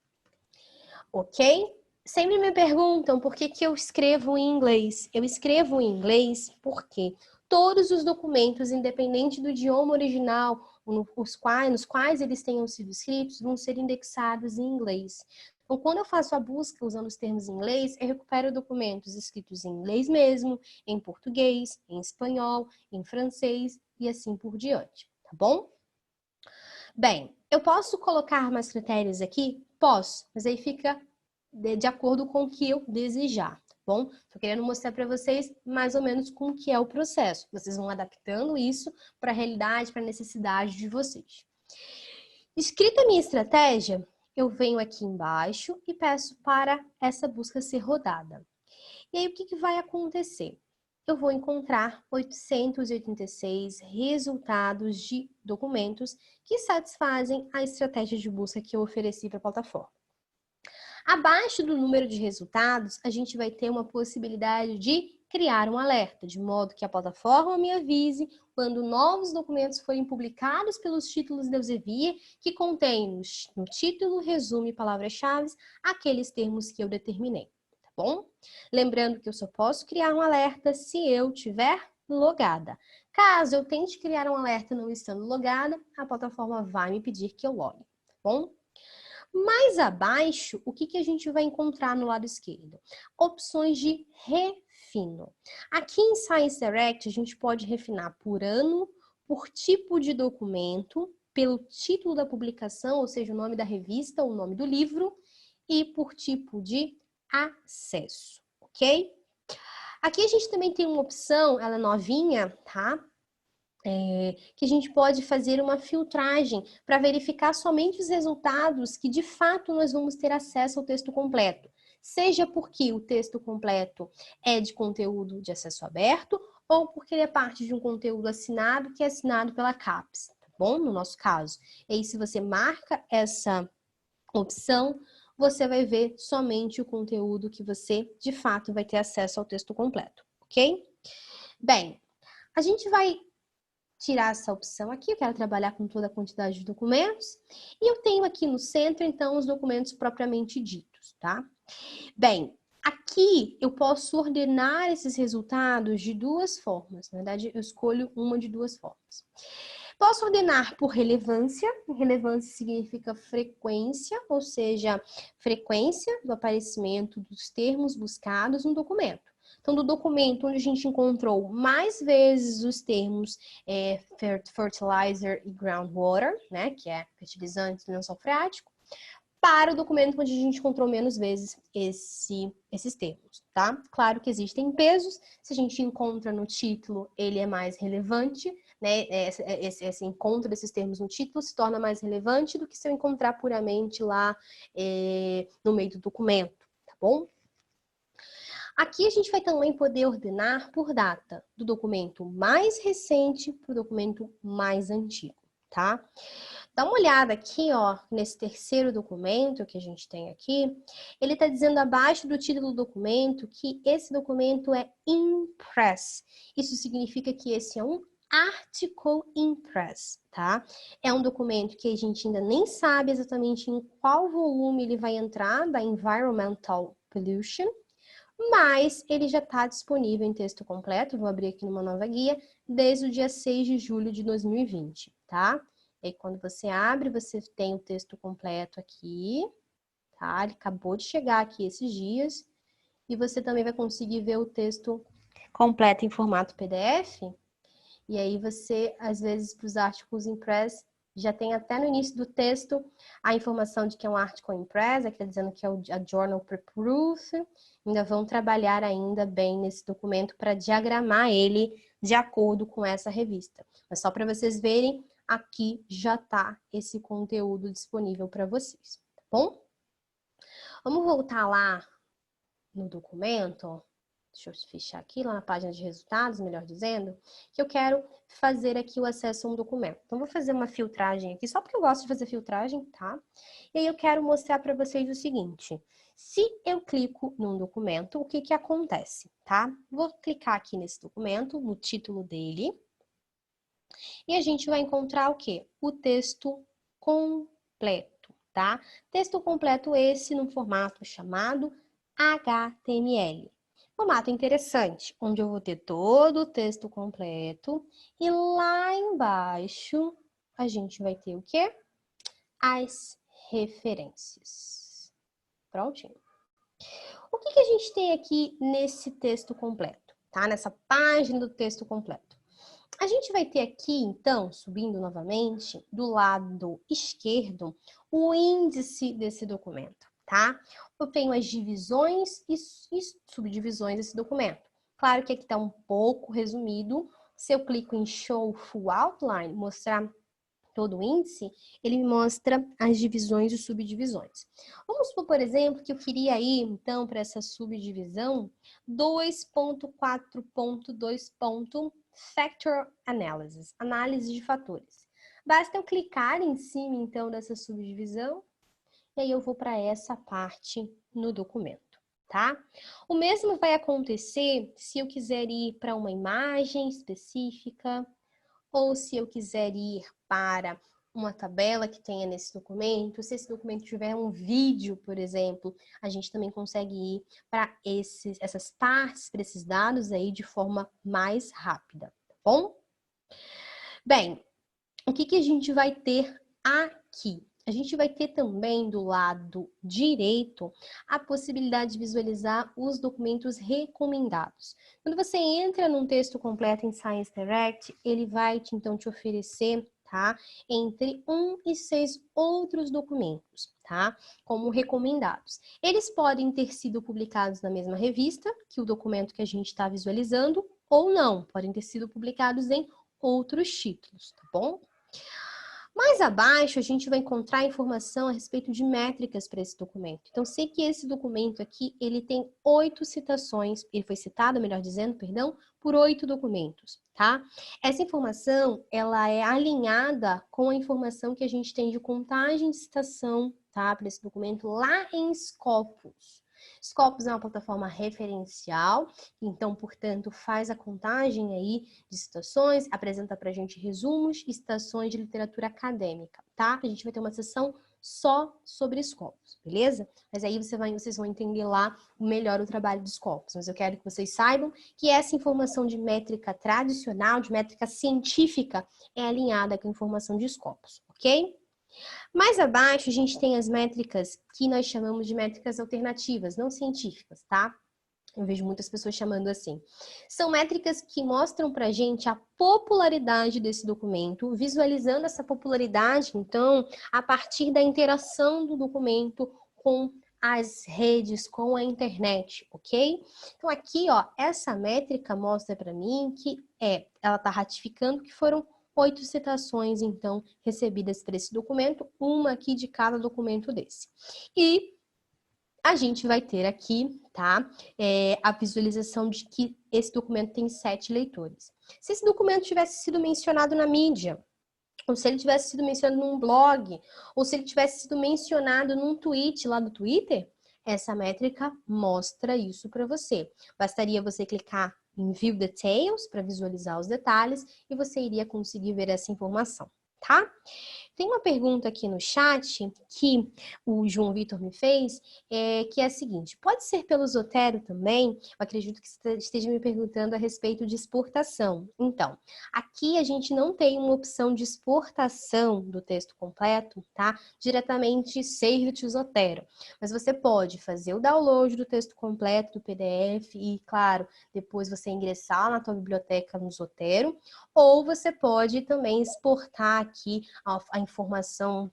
Ok? Sempre me perguntam por que eu escrevo em inglês. Eu escrevo em inglês porque todos os documentos, independente do idioma original, nos quais eles tenham sido escritos, vão ser indexados em inglês. Então, quando eu faço a busca usando os termos em inglês, eu recupero documentos escritos em inglês mesmo, em português, em espanhol, em francês e assim por diante, tá bom? Bem, eu posso colocar mais critérios aqui? Posso, mas aí fica de acordo com o que eu desejar, tá bom? Tô querendo mostrar para vocês mais ou menos como que é o processo. Vocês vão adaptando isso para a realidade, para a necessidade de vocês. Escrita a minha estratégia, eu venho aqui embaixo e peço para essa busca ser rodada. E aí, o que vai acontecer? Eu vou encontrar 886 resultados de documentos que satisfazem a estratégia de busca que eu ofereci para a plataforma. Abaixo do número de resultados, a gente vai ter uma possibilidade de criar um alerta, de modo que a plataforma me avise quando novos documentos forem publicados pelos títulos da Elsevier, que contêm no título, resumo e palavras-chave aqueles termos que eu determinei, tá bom? Lembrando que eu só posso criar um alerta se eu tiver logada. Caso eu tente criar um alerta não estando logada, a plataforma vai me pedir que eu logue, tá bom? Mais abaixo, o que a gente vai encontrar no lado esquerdo? Opções de refino. Aqui em Science Direct, a gente pode refinar por ano, por tipo de documento, pelo título da publicação, ou seja, o nome da revista, o nome do livro, e por tipo de acesso, ok? Aqui a gente também tem uma opção, ela é novinha, tá? Que a gente pode fazer uma filtragem para verificar somente os resultados que de fato nós vamos ter acesso ao texto completo. Seja porque o texto completo é de conteúdo de acesso aberto ou porque ele é parte de um conteúdo assinado que é assinado pela CAPES, tá bom? No nosso caso. E aí, se você marca essa opção, você vai ver somente o conteúdo que você de fato vai ter acesso ao texto completo, ok? Bem, a gente vai tirar essa opção aqui, eu quero trabalhar com toda a quantidade de documentos, e eu tenho aqui no centro, então, os documentos propriamente ditos, tá? Bem, aqui eu posso ordenar esses resultados de 2 formas, na verdade, eu escolho uma de 2 formas. Posso ordenar por relevância, relevância significa frequência, ou seja, frequência do aparecimento dos termos buscados no documento. Então, do documento onde a gente encontrou mais vezes os termos fertilizer e groundwater, né, que é fertilizante e lençol freático, para o documento onde a gente encontrou menos vezes esses termos, tá? Claro que existem pesos, se a gente encontra no título, ele é mais relevante, né, esse encontro desses termos no título se torna mais relevante do que se eu encontrar puramente lá no meio do documento, tá bom? Aqui a gente vai também poder ordenar por data, do documento mais recente para o documento mais antigo, tá? Dá uma olhada aqui, ó, nesse terceiro documento que a gente tem aqui. Ele está dizendo abaixo do título do documento que esse documento é in press. Isso significa que esse é um article in press, tá? É um documento que a gente ainda nem sabe exatamente em qual volume ele vai entrar da Environmental Pollution, mas ele já está disponível em texto completo. Vou abrir aqui numa nova guia, desde o dia 6 de julho de 2020, tá? E aí, quando você abre, você tem o texto completo aqui, tá? Ele acabou de chegar aqui esses dias. E você também vai conseguir ver o texto completo em formato PDF. E aí você, às vezes, para os artigos impress, já tem até no início do texto a informação de que é um article impress, quer dizendo que é a Journal Pre-Proof. Ainda vão trabalhar ainda bem nesse documento para diagramar ele de acordo com essa revista. Mas só para vocês verem, aqui já está esse conteúdo disponível para vocês, tá bom? Vamos voltar lá no documento. Deixa eu fechar aqui, lá na página de resultados, melhor dizendo, que eu quero fazer aqui o acesso a um documento. Então, vou fazer uma filtragem aqui, só porque eu gosto de fazer filtragem, tá? E aí eu quero mostrar para vocês o seguinte. Se eu clico num documento, o que que acontece, tá? Vou clicar aqui nesse documento, no título dele, e a gente vai encontrar o quê? O texto completo, tá? Texto completo esse no formato chamado HTML. Formato interessante, onde eu vou ter todo o texto completo e lá embaixo a gente vai ter o quê? As referências. Prontinho. O que que a gente tem aqui nesse texto completo, tá? Nessa página do texto completo. A gente vai ter aqui, então, subindo novamente, do lado esquerdo, o índice desse documento, tá? Eu tenho as divisões e subdivisões desse documento. Claro que aqui está um pouco resumido. Se eu clico em Show Full Outline, mostrar todo o índice, ele me mostra as divisões e subdivisões. Vamos supor, por exemplo, que eu queria ir, então, para essa subdivisão 2.4.2. Factor Analysis, análise de fatores. Basta eu clicar em cima, então, dessa subdivisão, e aí eu vou para essa parte no documento, tá? O mesmo vai acontecer se eu quiser ir para uma imagem específica, ou se eu quiser ir para uma tabela que tenha nesse documento. Se esse documento tiver um vídeo, por exemplo, a gente também consegue ir para essas partes, para esses dados aí de forma mais rápida, tá bom? Bem, o que que a gente vai ter aqui? A gente vai ter também do lado direito a possibilidade de visualizar os documentos recomendados. Quando você entra num texto completo em Science Direct, ele vai então te oferecer, tá, entre 1 e 6 outros documentos, tá, como recomendados. Eles podem ter sido publicados na mesma revista que o documento que a gente está visualizando, ou não, podem ter sido publicados em outros títulos, tá bom? Mais abaixo, a gente vai encontrar informação a respeito de métricas para esse documento. Então, sei que esse documento aqui, ele tem 8 citações, ele foi citado, melhor dizendo, perdão, por 8 documentos, tá? Essa informação, ela é alinhada com a informação que a gente tem de contagem de citação, tá? Para esse documento lá em Scopus. Scopus é uma plataforma referencial, então, portanto, faz a contagem aí de citações, apresenta para a gente resumos e citações de literatura acadêmica, tá? A gente vai ter uma sessão só sobre Scopus, beleza? Mas aí vocês vão entender lá melhor o trabalho dos Scopus. Mas eu quero que vocês saibam que essa informação de métrica tradicional, de métrica científica, é alinhada com a informação de Scopus, ok? Mais abaixo, a gente tem as métricas que nós chamamos de métricas alternativas, não científicas, tá? Eu vejo muitas pessoas chamando assim. São métricas que mostram pra gente a popularidade desse documento, visualizando essa popularidade, então, a partir da interação do documento com as redes, com a internet, ok? Então aqui, ó, essa métrica mostra para mim que ela está ratificando que foram 8 citações, então, recebidas para esse documento, uma aqui de cada documento desse. E a gente vai ter aqui, tá, a visualização de que esse documento tem 7 leitores. Se esse documento tivesse sido mencionado na mídia, ou se ele tivesse sido mencionado num blog, ou se ele tivesse sido mencionado num tweet lá do Twitter, essa métrica mostra isso para você. Bastaria você clicar em View Details para visualizar os detalhes e você iria conseguir ver essa informação, tá? Tem uma pergunta aqui no chat que o João Vitor me fez, que é a seguinte: pode ser pelo Zotero também? Eu acredito que você esteja me perguntando a respeito de exportação. Então, aqui a gente não tem uma opção de exportação do texto completo, tá? Diretamente save to Zotero. Mas você pode fazer o download do texto completo do PDF e, claro, depois você ingressar na tua biblioteca no Zotero, ou você pode também exportar aqui a informação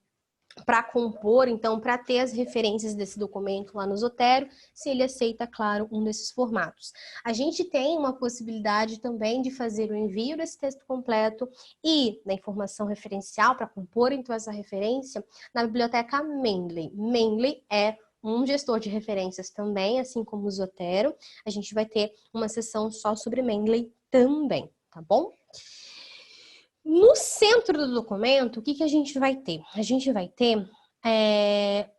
para compor, então, para ter as referências desse documento lá no Zotero, se ele aceita, claro, um desses formatos. A gente tem uma possibilidade também de fazer o envio desse texto completo e da informação referencial para compor, então, essa referência na biblioteca Mendeley. Mendeley é um gestor de referências também, assim como o Zotero. A gente vai ter uma sessão só sobre Mendeley também, tá bom? No centro do documento, o que a gente vai ter? A gente vai ter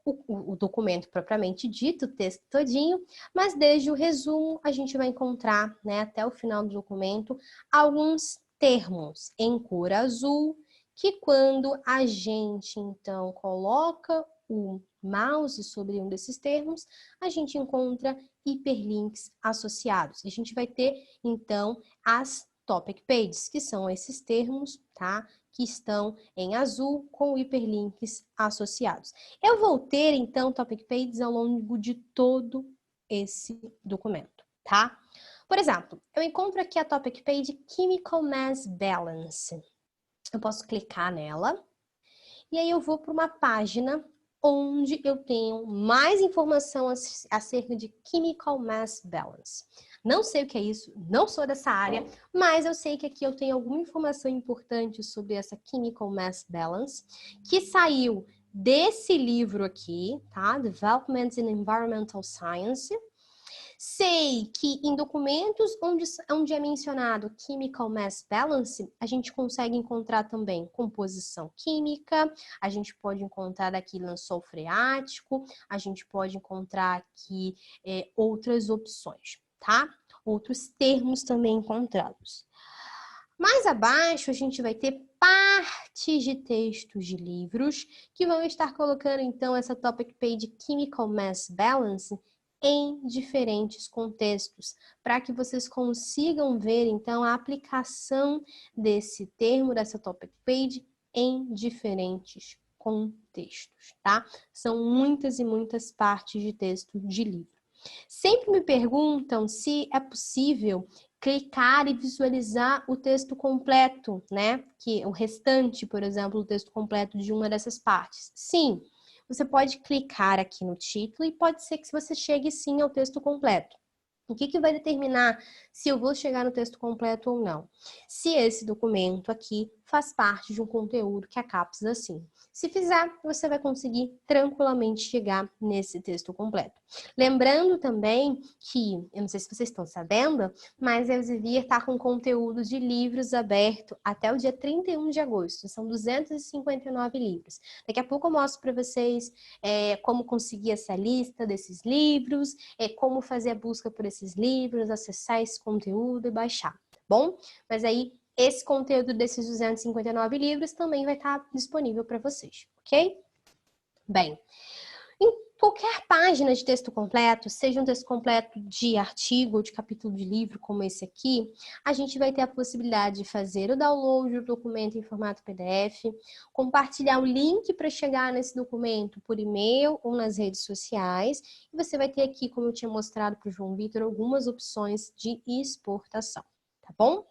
o documento propriamente dito, o texto todinho, mas desde o resumo a gente vai encontrar, né, até o final do documento, alguns termos em cor azul, que quando a gente, então, coloca o mouse sobre um desses termos, a gente encontra hiperlinks associados. A gente vai ter, então, as topic pages, que são esses termos, tá? Que estão em azul com hiperlinks associados. Eu vou ter, então, topic pages ao longo de todo esse documento, tá? Por exemplo, eu encontro aqui a topic page Chemical Mass Balance. Eu posso clicar nela e aí eu vou para uma página onde eu tenho mais informação acerca de Chemical Mass Balance. Não sei o que é isso, não sou dessa área, mas eu sei que aqui eu tenho alguma informação importante sobre essa Chemical Mass Balance, que saiu desse livro aqui, tá? Development in Environmental Science. Sei que em documentos onde é mencionado Chemical Mass Balance, a gente consegue encontrar também composição química, a gente pode encontrar aqui lençol freático, a gente pode encontrar aqui outras opções, tá? Outros termos também encontrados. Mais abaixo, a gente vai ter partes de textos de livros que vão estar colocando, então, essa topic page Chemical Mass Balance em diferentes contextos, para que vocês consigam ver, então, a aplicação desse termo, dessa topic page, em diferentes contextos, tá? São muitas e muitas partes de texto de livro. Sempre me perguntam se é possível clicar e visualizar o texto completo, né? Que o restante, por exemplo, o texto completo de uma dessas partes. Sim, você pode clicar aqui no título e pode ser que você chegue sim ao texto completo. O que vai determinar se eu vou chegar no texto completo ou não? Se esse documento aqui faz parte de um conteúdo que a CAPES assim. Se fizer, você vai conseguir tranquilamente chegar nesse texto completo. Lembrando também que, eu não sei se vocês estão sabendo, mas a Elsevier está com conteúdo de livros aberto até o dia 31 de agosto. São 259 livros. Daqui a pouco eu mostro para vocês como conseguir essa lista desses livros, como fazer a busca por esses livros, acessar esse conteúdo e baixar, tá bom? Mas aí, esse conteúdo desses 259 livros também vai estar disponível para vocês, ok? Bem, em qualquer página de texto completo, seja um texto completo de artigo ou de capítulo de livro, como esse aqui, a gente vai ter a possibilidade de fazer o download do documento em formato PDF, compartilhar o link para chegar nesse documento por e-mail ou nas redes sociais, e você vai ter aqui, como eu tinha mostrado para o João Vitor, algumas opções de exportação, tá bom?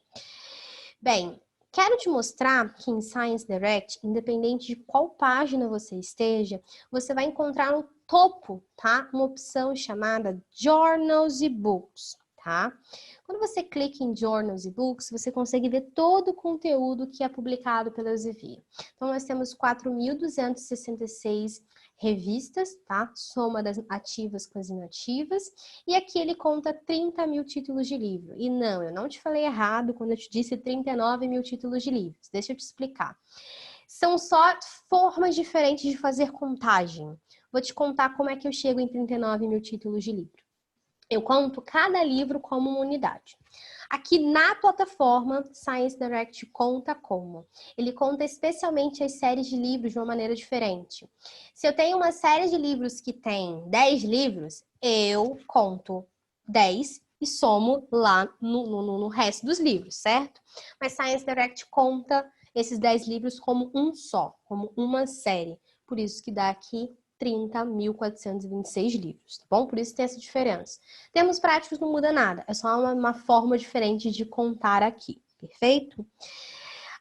Bem, quero te mostrar que em Science Direct, independente de qual página você esteja, você vai encontrar um topo, tá? Uma opção chamada Journals e Books, tá? Quando você clica em Journals e Books, você consegue ver todo o conteúdo que é publicado pela Elsevier. Então, nós temos 4.266 revistas, tá? Soma das ativas com as inativas. E aqui ele conta 30 mil títulos de livro. E não, eu não te falei errado quando eu te disse 39 mil títulos de livros. Deixa eu te explicar. São só formas diferentes de fazer contagem. Vou te contar como é que eu chego em 39 mil títulos de livro. Eu conto cada livro como uma unidade. Aqui na plataforma, Science Direct conta como? Ele conta especialmente as séries de livros de uma maneira diferente. Se eu tenho uma série de livros que tem 10 livros, eu conto 10 e somo lá no resto dos livros, certo? Mas Science Direct conta esses 10 livros como um só, como uma série. Por isso que dá aqui 30.426 livros, tá bom? Por isso tem essa diferença. Termos práticos não muda nada, é só uma forma diferente de contar aqui, perfeito?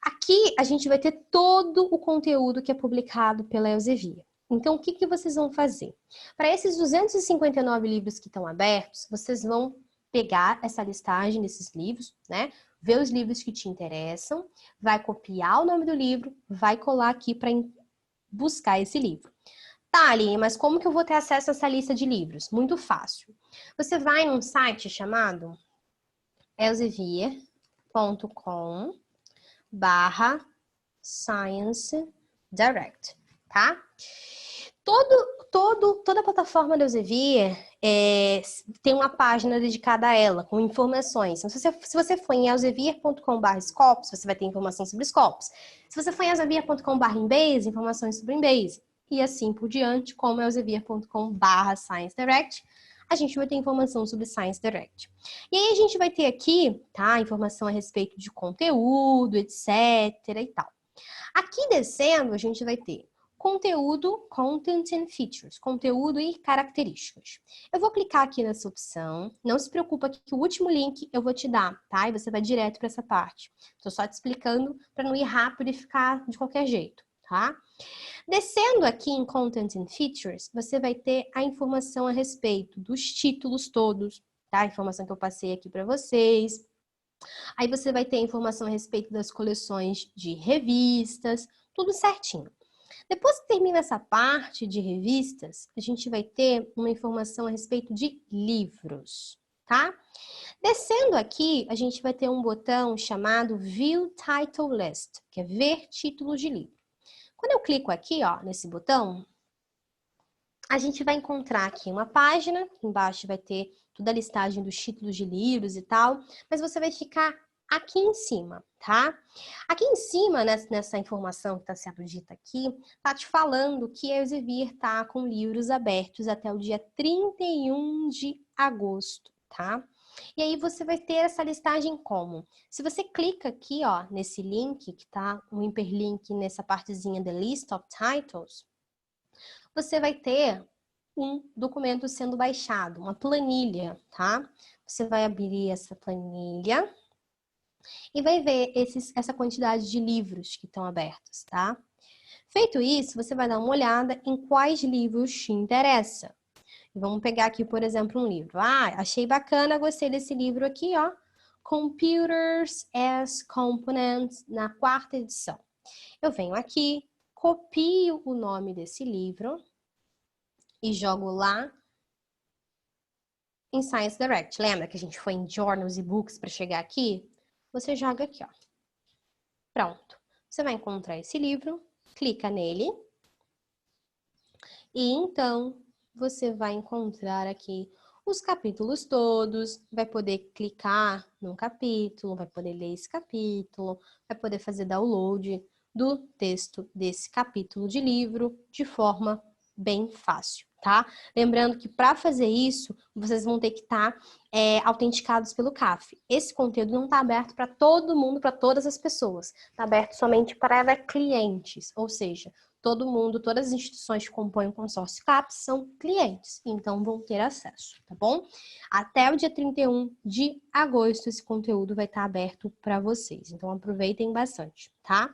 Aqui a gente vai ter todo o conteúdo que é publicado pela Elsevier. Então, o que vocês vão fazer? Para esses 259 livros que estão abertos, vocês vão pegar essa listagem desses livros, né? Ver os livros que te interessam, vai copiar o nome do livro, vai colar aqui para buscar esse livro. Tá, Aline, mas como que eu vou ter acesso a essa lista de livros? Muito fácil. Você vai num site chamado elsevier.com/Science Direct, tá? Toda a plataforma da Elsevier tem uma página dedicada a ela, com informações. Então, se você for em elsevier.com/Scopus, você vai ter informações sobre Scopus. Se você for em elsevier.com/Embase, informações sobre Embase. E assim por diante, como elsevier.com/Science Direct, a gente vai ter informação sobre Science Direct. E aí a gente vai ter aqui, tá, informação a respeito de conteúdo, etc e tal. Aqui descendo, a gente vai ter conteúdo, Content and Features, conteúdo e características. Eu vou clicar aqui nessa opção, não se preocupa que o último link eu vou te dar, tá? E você vai direto para essa parte. Estou só te explicando para não ir rápido e ficar de qualquer jeito, tá? Descendo aqui em Content and Features, você vai ter a informação a respeito dos títulos todos, tá? A informação que eu passei aqui para vocês. Aí você vai ter a informação a respeito das coleções de revistas, tudo certinho. Depois que termina essa parte de revistas, a gente vai ter uma informação a respeito de livros, tá? Descendo aqui, a gente vai ter um botão chamado View Title List, que é ver títulos de livro. Quando eu clico aqui, ó, nesse botão, a gente vai encontrar aqui uma página, embaixo vai ter toda a listagem dos títulos de livros e tal, mas você vai ficar aqui em cima, tá? Aqui em cima, nessa informação que está sendo dita aqui, tá te falando que a Elsevier tá com livros abertos até o dia 31 de agosto, tá? E aí você vai ter essa listagem como? Se você clica aqui, ó, nesse link, que tá um hiperlink nessa partezinha The List of Titles, você vai ter um documento sendo baixado, uma planilha, tá? Você vai abrir essa planilha e vai ver essa quantidade de livros que estão abertos, tá? Feito isso, você vai dar uma olhada em quais livros te interessam. Vamos pegar aqui, por exemplo, um livro. Ah, achei bacana, gostei desse livro aqui, ó. Computers as Components, na 4ª edição. Eu venho aqui, copio o nome desse livro e jogo lá em Science Direct. Lembra que a gente foi em Journals e Books para chegar aqui? Você joga aqui, ó. Pronto. Você vai encontrar esse livro, clica nele e então você vai encontrar aqui os capítulos todos, vai poder clicar num capítulo, vai poder ler esse capítulo, vai poder fazer download do texto desse capítulo de livro de forma bem fácil, tá? Lembrando que para fazer isso, vocês vão ter que estar autenticados pelo CAF. Esse conteúdo não está aberto para todo mundo, para todas as pessoas. Está aberto somente para clientes, ou seja, todo mundo, todas as instituições que compõem o consórcio CAPES são clientes, então vão ter acesso, tá bom? Até o dia 31 de agosto esse conteúdo vai estar aberto para vocês, então aproveitem bastante, tá?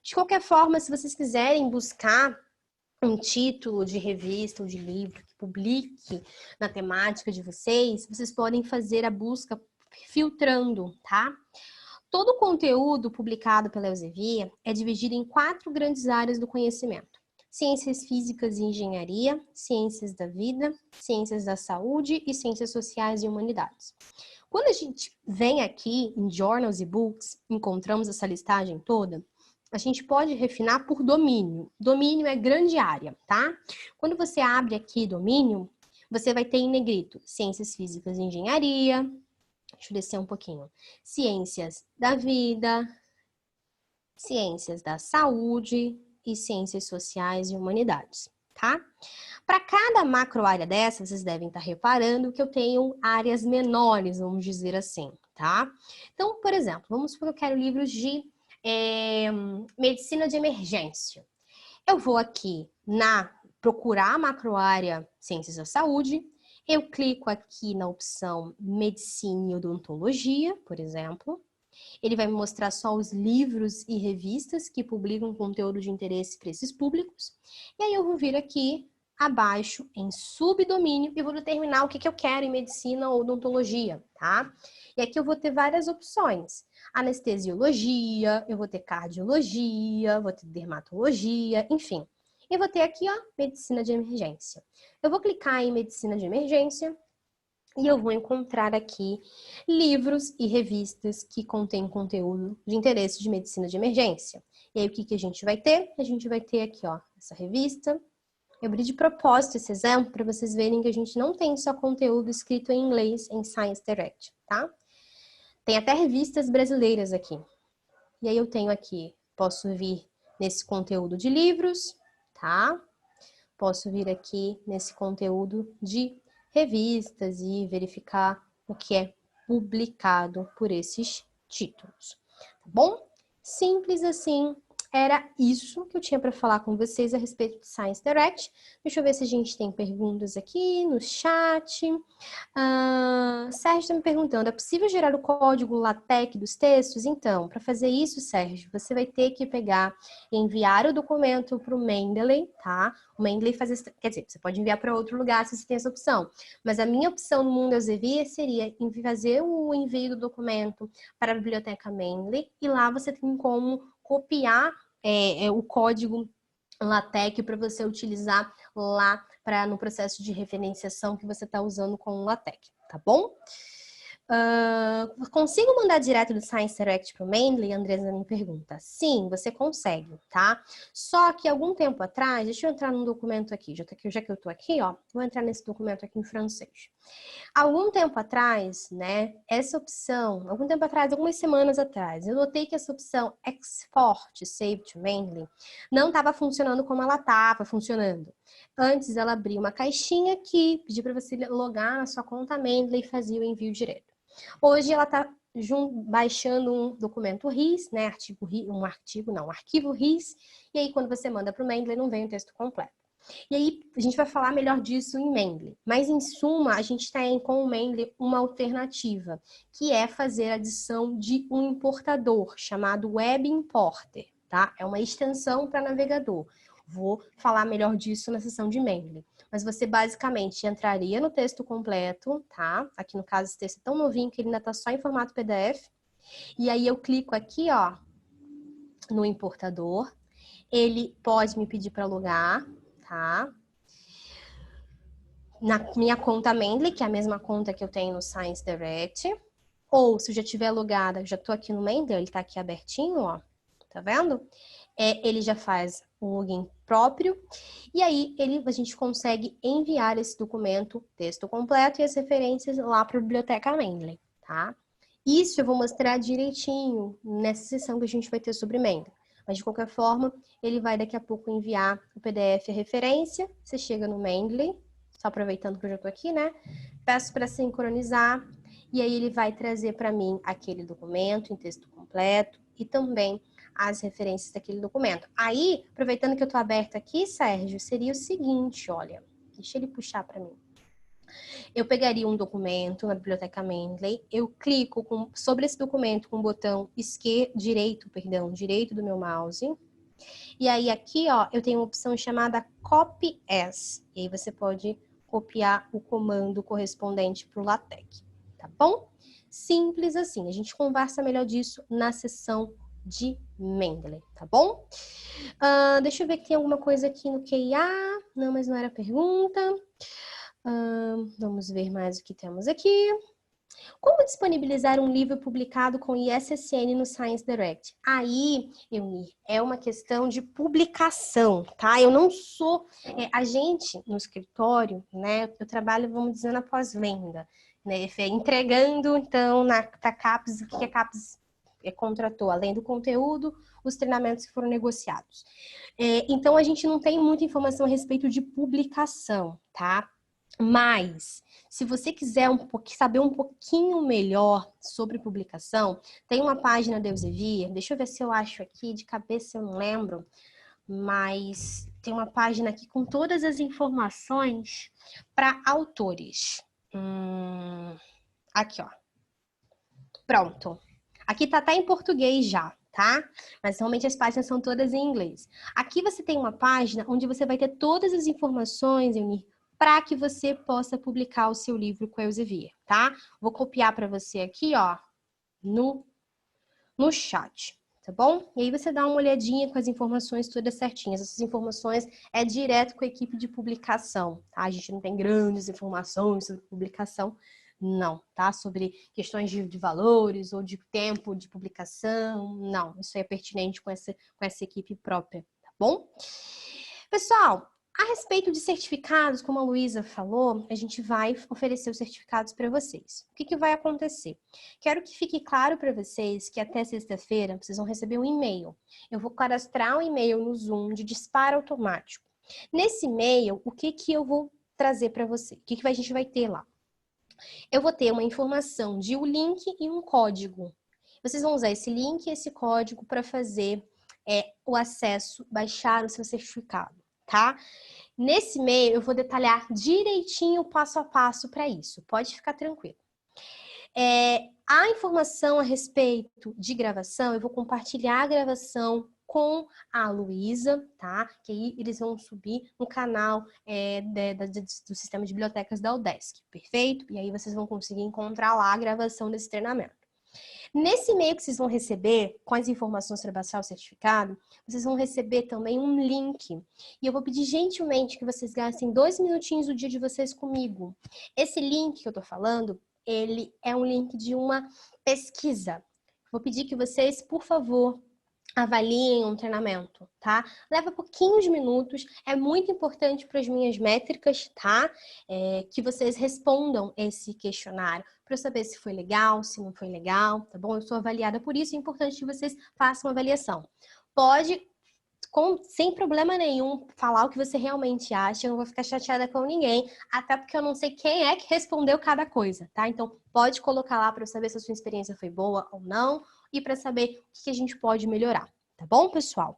De qualquer forma, se vocês quiserem buscar um título de revista ou de livro que publique na temática de vocês, vocês podem fazer a busca filtrando, tá? Todo o conteúdo publicado pela Elsevier é dividido em 4 grandes áreas do conhecimento: ciências físicas e engenharia, ciências da vida, ciências da saúde e ciências sociais e humanidades. Quando a gente vem aqui em Journals e Books, encontramos essa listagem toda, a gente pode refinar por domínio. Domínio é grande área, tá? Quando você abre aqui domínio, você vai ter em negrito ciências físicas e engenharia. Deixa eu descer um pouquinho. Ciências da vida, ciências da saúde e ciências sociais e humanidades, tá? Para cada macro área dessa, vocês devem estar reparando que eu tenho áreas menores, vamos dizer assim, tá? Então, por exemplo, vamos supor que eu quero livros de medicina de emergência. Eu vou aqui procurar a macro área ciências da saúde, eu clico aqui na opção medicina e odontologia, por exemplo. Ele vai me mostrar só os livros e revistas que publicam conteúdo de interesse para esses públicos. E aí eu vou vir aqui abaixo em subdomínio e vou determinar o que eu quero em medicina ou odontologia, tá? E aqui eu vou ter várias opções. Anestesiologia, eu vou ter cardiologia, vou ter dermatologia, enfim. E vou ter aqui, ó, medicina de emergência. Eu vou clicar em medicina de emergência e eu vou encontrar aqui livros e revistas que contêm conteúdo de interesse de medicina de emergência. E aí, o que a gente vai ter? A gente vai ter aqui, ó, essa revista. Eu abri de propósito esse exemplo para vocês verem que a gente não tem só conteúdo escrito em inglês em Science Direct, tá? Tem até revistas brasileiras aqui. E aí eu tenho aqui, posso vir nesse conteúdo de livros, tá? Posso vir aqui nesse conteúdo de revistas e verificar o que é publicado por esses títulos, tá bom? Simples assim, era isso que eu tinha para falar com vocês a respeito do Science Direct. Deixa eu ver se a gente tem perguntas aqui no chat. Sérgio está me perguntando, é possível gerar o código LaTeX dos textos? Então, para fazer isso, Sérgio, você vai ter que pegar e enviar o documento para o Mendeley, tá? O Mendeley faz esse... Quer dizer, você pode enviar para outro lugar se você tem essa opção. Mas a minha opção no mundo Elsevier seria fazer o envio do documento para a biblioteca Mendeley e lá você tem como copiar o código LaTeX para você utilizar lá no processo de referenciação que você está usando com o LaTeX, tá bom? Consigo mandar direto do Science Direct para o Mendeley? A Andresa me pergunta. Sim, você consegue, tá? Só que algum tempo atrás, deixa eu entrar num documento aqui, já que eu tô aqui, ó, vou entrar nesse documento aqui em francês. Algum tempo atrás, né, essa opção, algumas semanas atrás, eu notei que essa opção Export Save to Mendeley não estava funcionando como ela estava funcionando. Antes, ela abria uma caixinha que pedia para você logar na sua conta Mendeley e fazia o envio direto. Hoje, ela está baixando um documento RIS, né, um arquivo RIS, e aí quando você manda para o Mendeley, não vem o texto completo. E aí, a gente vai falar melhor disso em Mendeley. Mas, em suma, a gente tem com o Mendeley uma alternativa, que é fazer a adição de um importador, chamado Web Importer, tá? É uma extensão para navegador. Vou falar melhor disso na sessão de Mendeley. Mas você, basicamente, entraria no texto completo, tá? Aqui, no caso, esse texto é tão novinho que ele ainda está só em formato PDF. E aí, eu clico aqui, ó, no importador. Ele pode me pedir para logar, tá? Na minha conta Mendeley, que é a mesma conta que eu tenho no Science Direct. Ou, se eu já tiver logada, já tô aqui no Mendeley, ele tá aqui abertinho, ó. Tá vendo? Ele já faz o login próprio. E aí, a gente consegue enviar esse documento, texto completo e as referências lá para a biblioteca Mendeley, tá? Isso eu vou mostrar direitinho nessa sessão que a gente vai ter sobre Mendeley. Mas, de qualquer forma, ele vai daqui a pouco enviar o PDF a referência. Você chega no Mendeley, só aproveitando que eu já estou aqui, né? Peço para sincronizar. E aí ele vai trazer para mim aquele documento em texto completo e também as referências daquele documento. Aí, aproveitando que eu estou aberta aqui, Sérgio, seria o seguinte, olha. Deixa ele puxar para mim. Eu pegaria um documento na biblioteca Mendeley, eu clico sobre esse documento com o botão direito do meu mouse, E aí aqui, ó, eu tenho uma opção chamada Copy As. E aí você pode copiar o comando correspondente para o LaTeX, tá bom? Simples assim. A gente conversa melhor disso na sessão de Mendeley, tá bom? Deixa eu ver que tem alguma coisa aqui no QIA. Não, mas não era pergunta. Vamos ver mais o que temos aqui. Como disponibilizar um livro publicado com ISSN no Science Direct? Aí, Eunir, é uma questão de publicação, tá? Eu não sou... a gente, no escritório, né? Eu trabalho, vamos dizer, na pós-venda, né? Entregando, então, na CAPES, o que a CAPES contratou, além do conteúdo, os treinamentos que foram negociados. Então, a gente não tem muita informação a respeito de publicação, tá? Mas, se você quiser saber um pouquinho melhor sobre publicação, tem uma página da Elsevier, deixa eu ver se eu acho aqui, de cabeça eu não lembro, mas tem uma página aqui com todas as informações para autores. Aqui, ó. Pronto. Aqui tá até em português já, tá? Mas realmente as páginas são todas em inglês. Aqui você tem uma página onde você vai ter todas as informações, Eunir, para que você possa publicar o seu livro com a Elsevier, tá? Vou copiar para você aqui, ó, no chat, tá bom? E aí você dá uma olhadinha com as informações todas certinhas. Essas informações é direto com a equipe de publicação, tá? A gente não tem grandes informações sobre publicação, não, tá? Sobre questões de valores ou de tempo de publicação, não. Isso é pertinente com essa equipe própria, tá bom? Pessoal, a respeito de certificados, como a Luísa falou, a gente vai oferecer os certificados para vocês. O que vai acontecer? Quero que fique claro para vocês que até sexta-feira vocês vão receber um e-mail. Eu vou cadastrar um e-mail no Zoom de disparo automático. Nesse e-mail, o que eu vou trazer para você? O que a gente vai ter lá? Eu vou ter uma informação de um link e um código. Vocês vão usar esse link e esse código para fazer o acesso, baixar o seu certificado, tá? Nesse e-mail, eu vou detalhar direitinho o passo a passo para isso. Pode ficar tranquilo. A informação a respeito de gravação, eu vou compartilhar a gravação com a Luísa, tá? Que aí eles vão subir no canal do sistema de bibliotecas da UDESC, perfeito? E aí vocês vão conseguir encontrar lá a gravação desse treinamento. Nesse e-mail que vocês vão receber, com as informações para baixar o certificado, vocês vão receber também um link. E eu vou pedir gentilmente que vocês gastem 2 minutinhos do dia de vocês comigo. Esse link que eu tô falando, ele é um link de uma pesquisa. Vou pedir que vocês, por favor, avaliem um treinamento, tá? Leva pouquinhos minutos, é muito importante para as minhas métricas, tá? Que vocês respondam esse questionário para eu saber se foi legal, se não foi legal, tá bom? Eu sou avaliada por isso, é importante que vocês façam uma avaliação. Pode, sem problema nenhum, falar o que você realmente acha, eu não vou ficar chateada com ninguém, até porque eu não sei quem é que respondeu cada coisa, tá? Então, pode colocar lá para eu saber se a sua experiência foi boa ou não, e para saber o que a gente pode melhorar, tá bom, pessoal?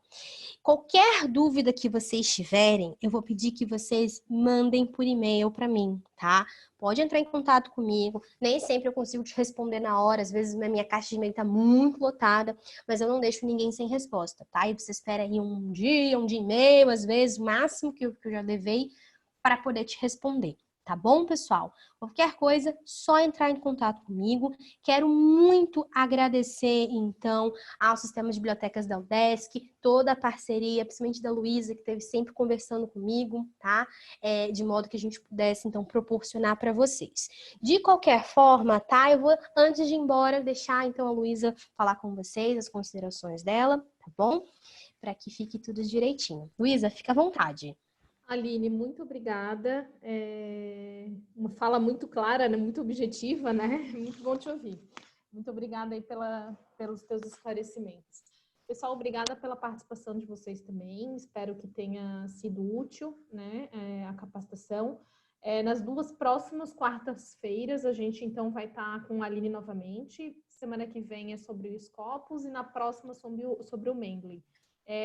Qualquer dúvida que vocês tiverem, eu vou pedir que vocês mandem por e-mail para mim, tá? Pode entrar em contato comigo, nem sempre eu consigo te responder na hora, às vezes a minha caixa de e-mail tá muito lotada, mas eu não deixo ninguém sem resposta, tá? E você espera aí um dia e meio, às vezes, o máximo que eu já levei para poder te responder. Tá bom, pessoal? Qualquer coisa, só entrar em contato comigo. Quero muito agradecer, então, ao Sistema de Bibliotecas da UDESC, toda a parceria, principalmente da Luísa, que esteve sempre conversando comigo, tá? De modo que a gente pudesse, então, proporcionar para vocês. De qualquer forma, tá? Eu vou, antes de ir embora, deixar, então, a Luísa falar com vocês, as considerações dela, tá bom? Para que fique tudo direitinho. Luísa, fica à vontade. Aline, muito obrigada. Uma fala muito clara, né? Muito objetiva, né? Muito bom te ouvir. Muito obrigada aí pelos teus esclarecimentos. Pessoal, obrigada pela participação de vocês também. Espero que tenha sido útil, né? A capacitação. Nas 2 próximas quartas-feiras, a gente então vai estar com a Aline novamente. Semana que vem é sobre o Scopus e na próxima sobre o Mendeley.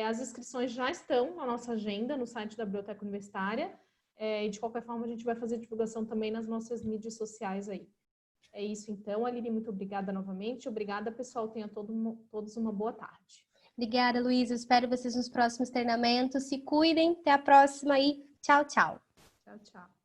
As inscrições já estão na nossa agenda, no site da Biblioteca Universitária. E de qualquer forma, a gente vai fazer divulgação também nas nossas mídias sociais aí. É isso então, Aline, muito obrigada novamente. Obrigada, pessoal. Tenham todos uma boa tarde. Obrigada, Luísa. Espero vocês nos próximos treinamentos. Se cuidem. Até a próxima e tchau, tchau. Tchau, tchau.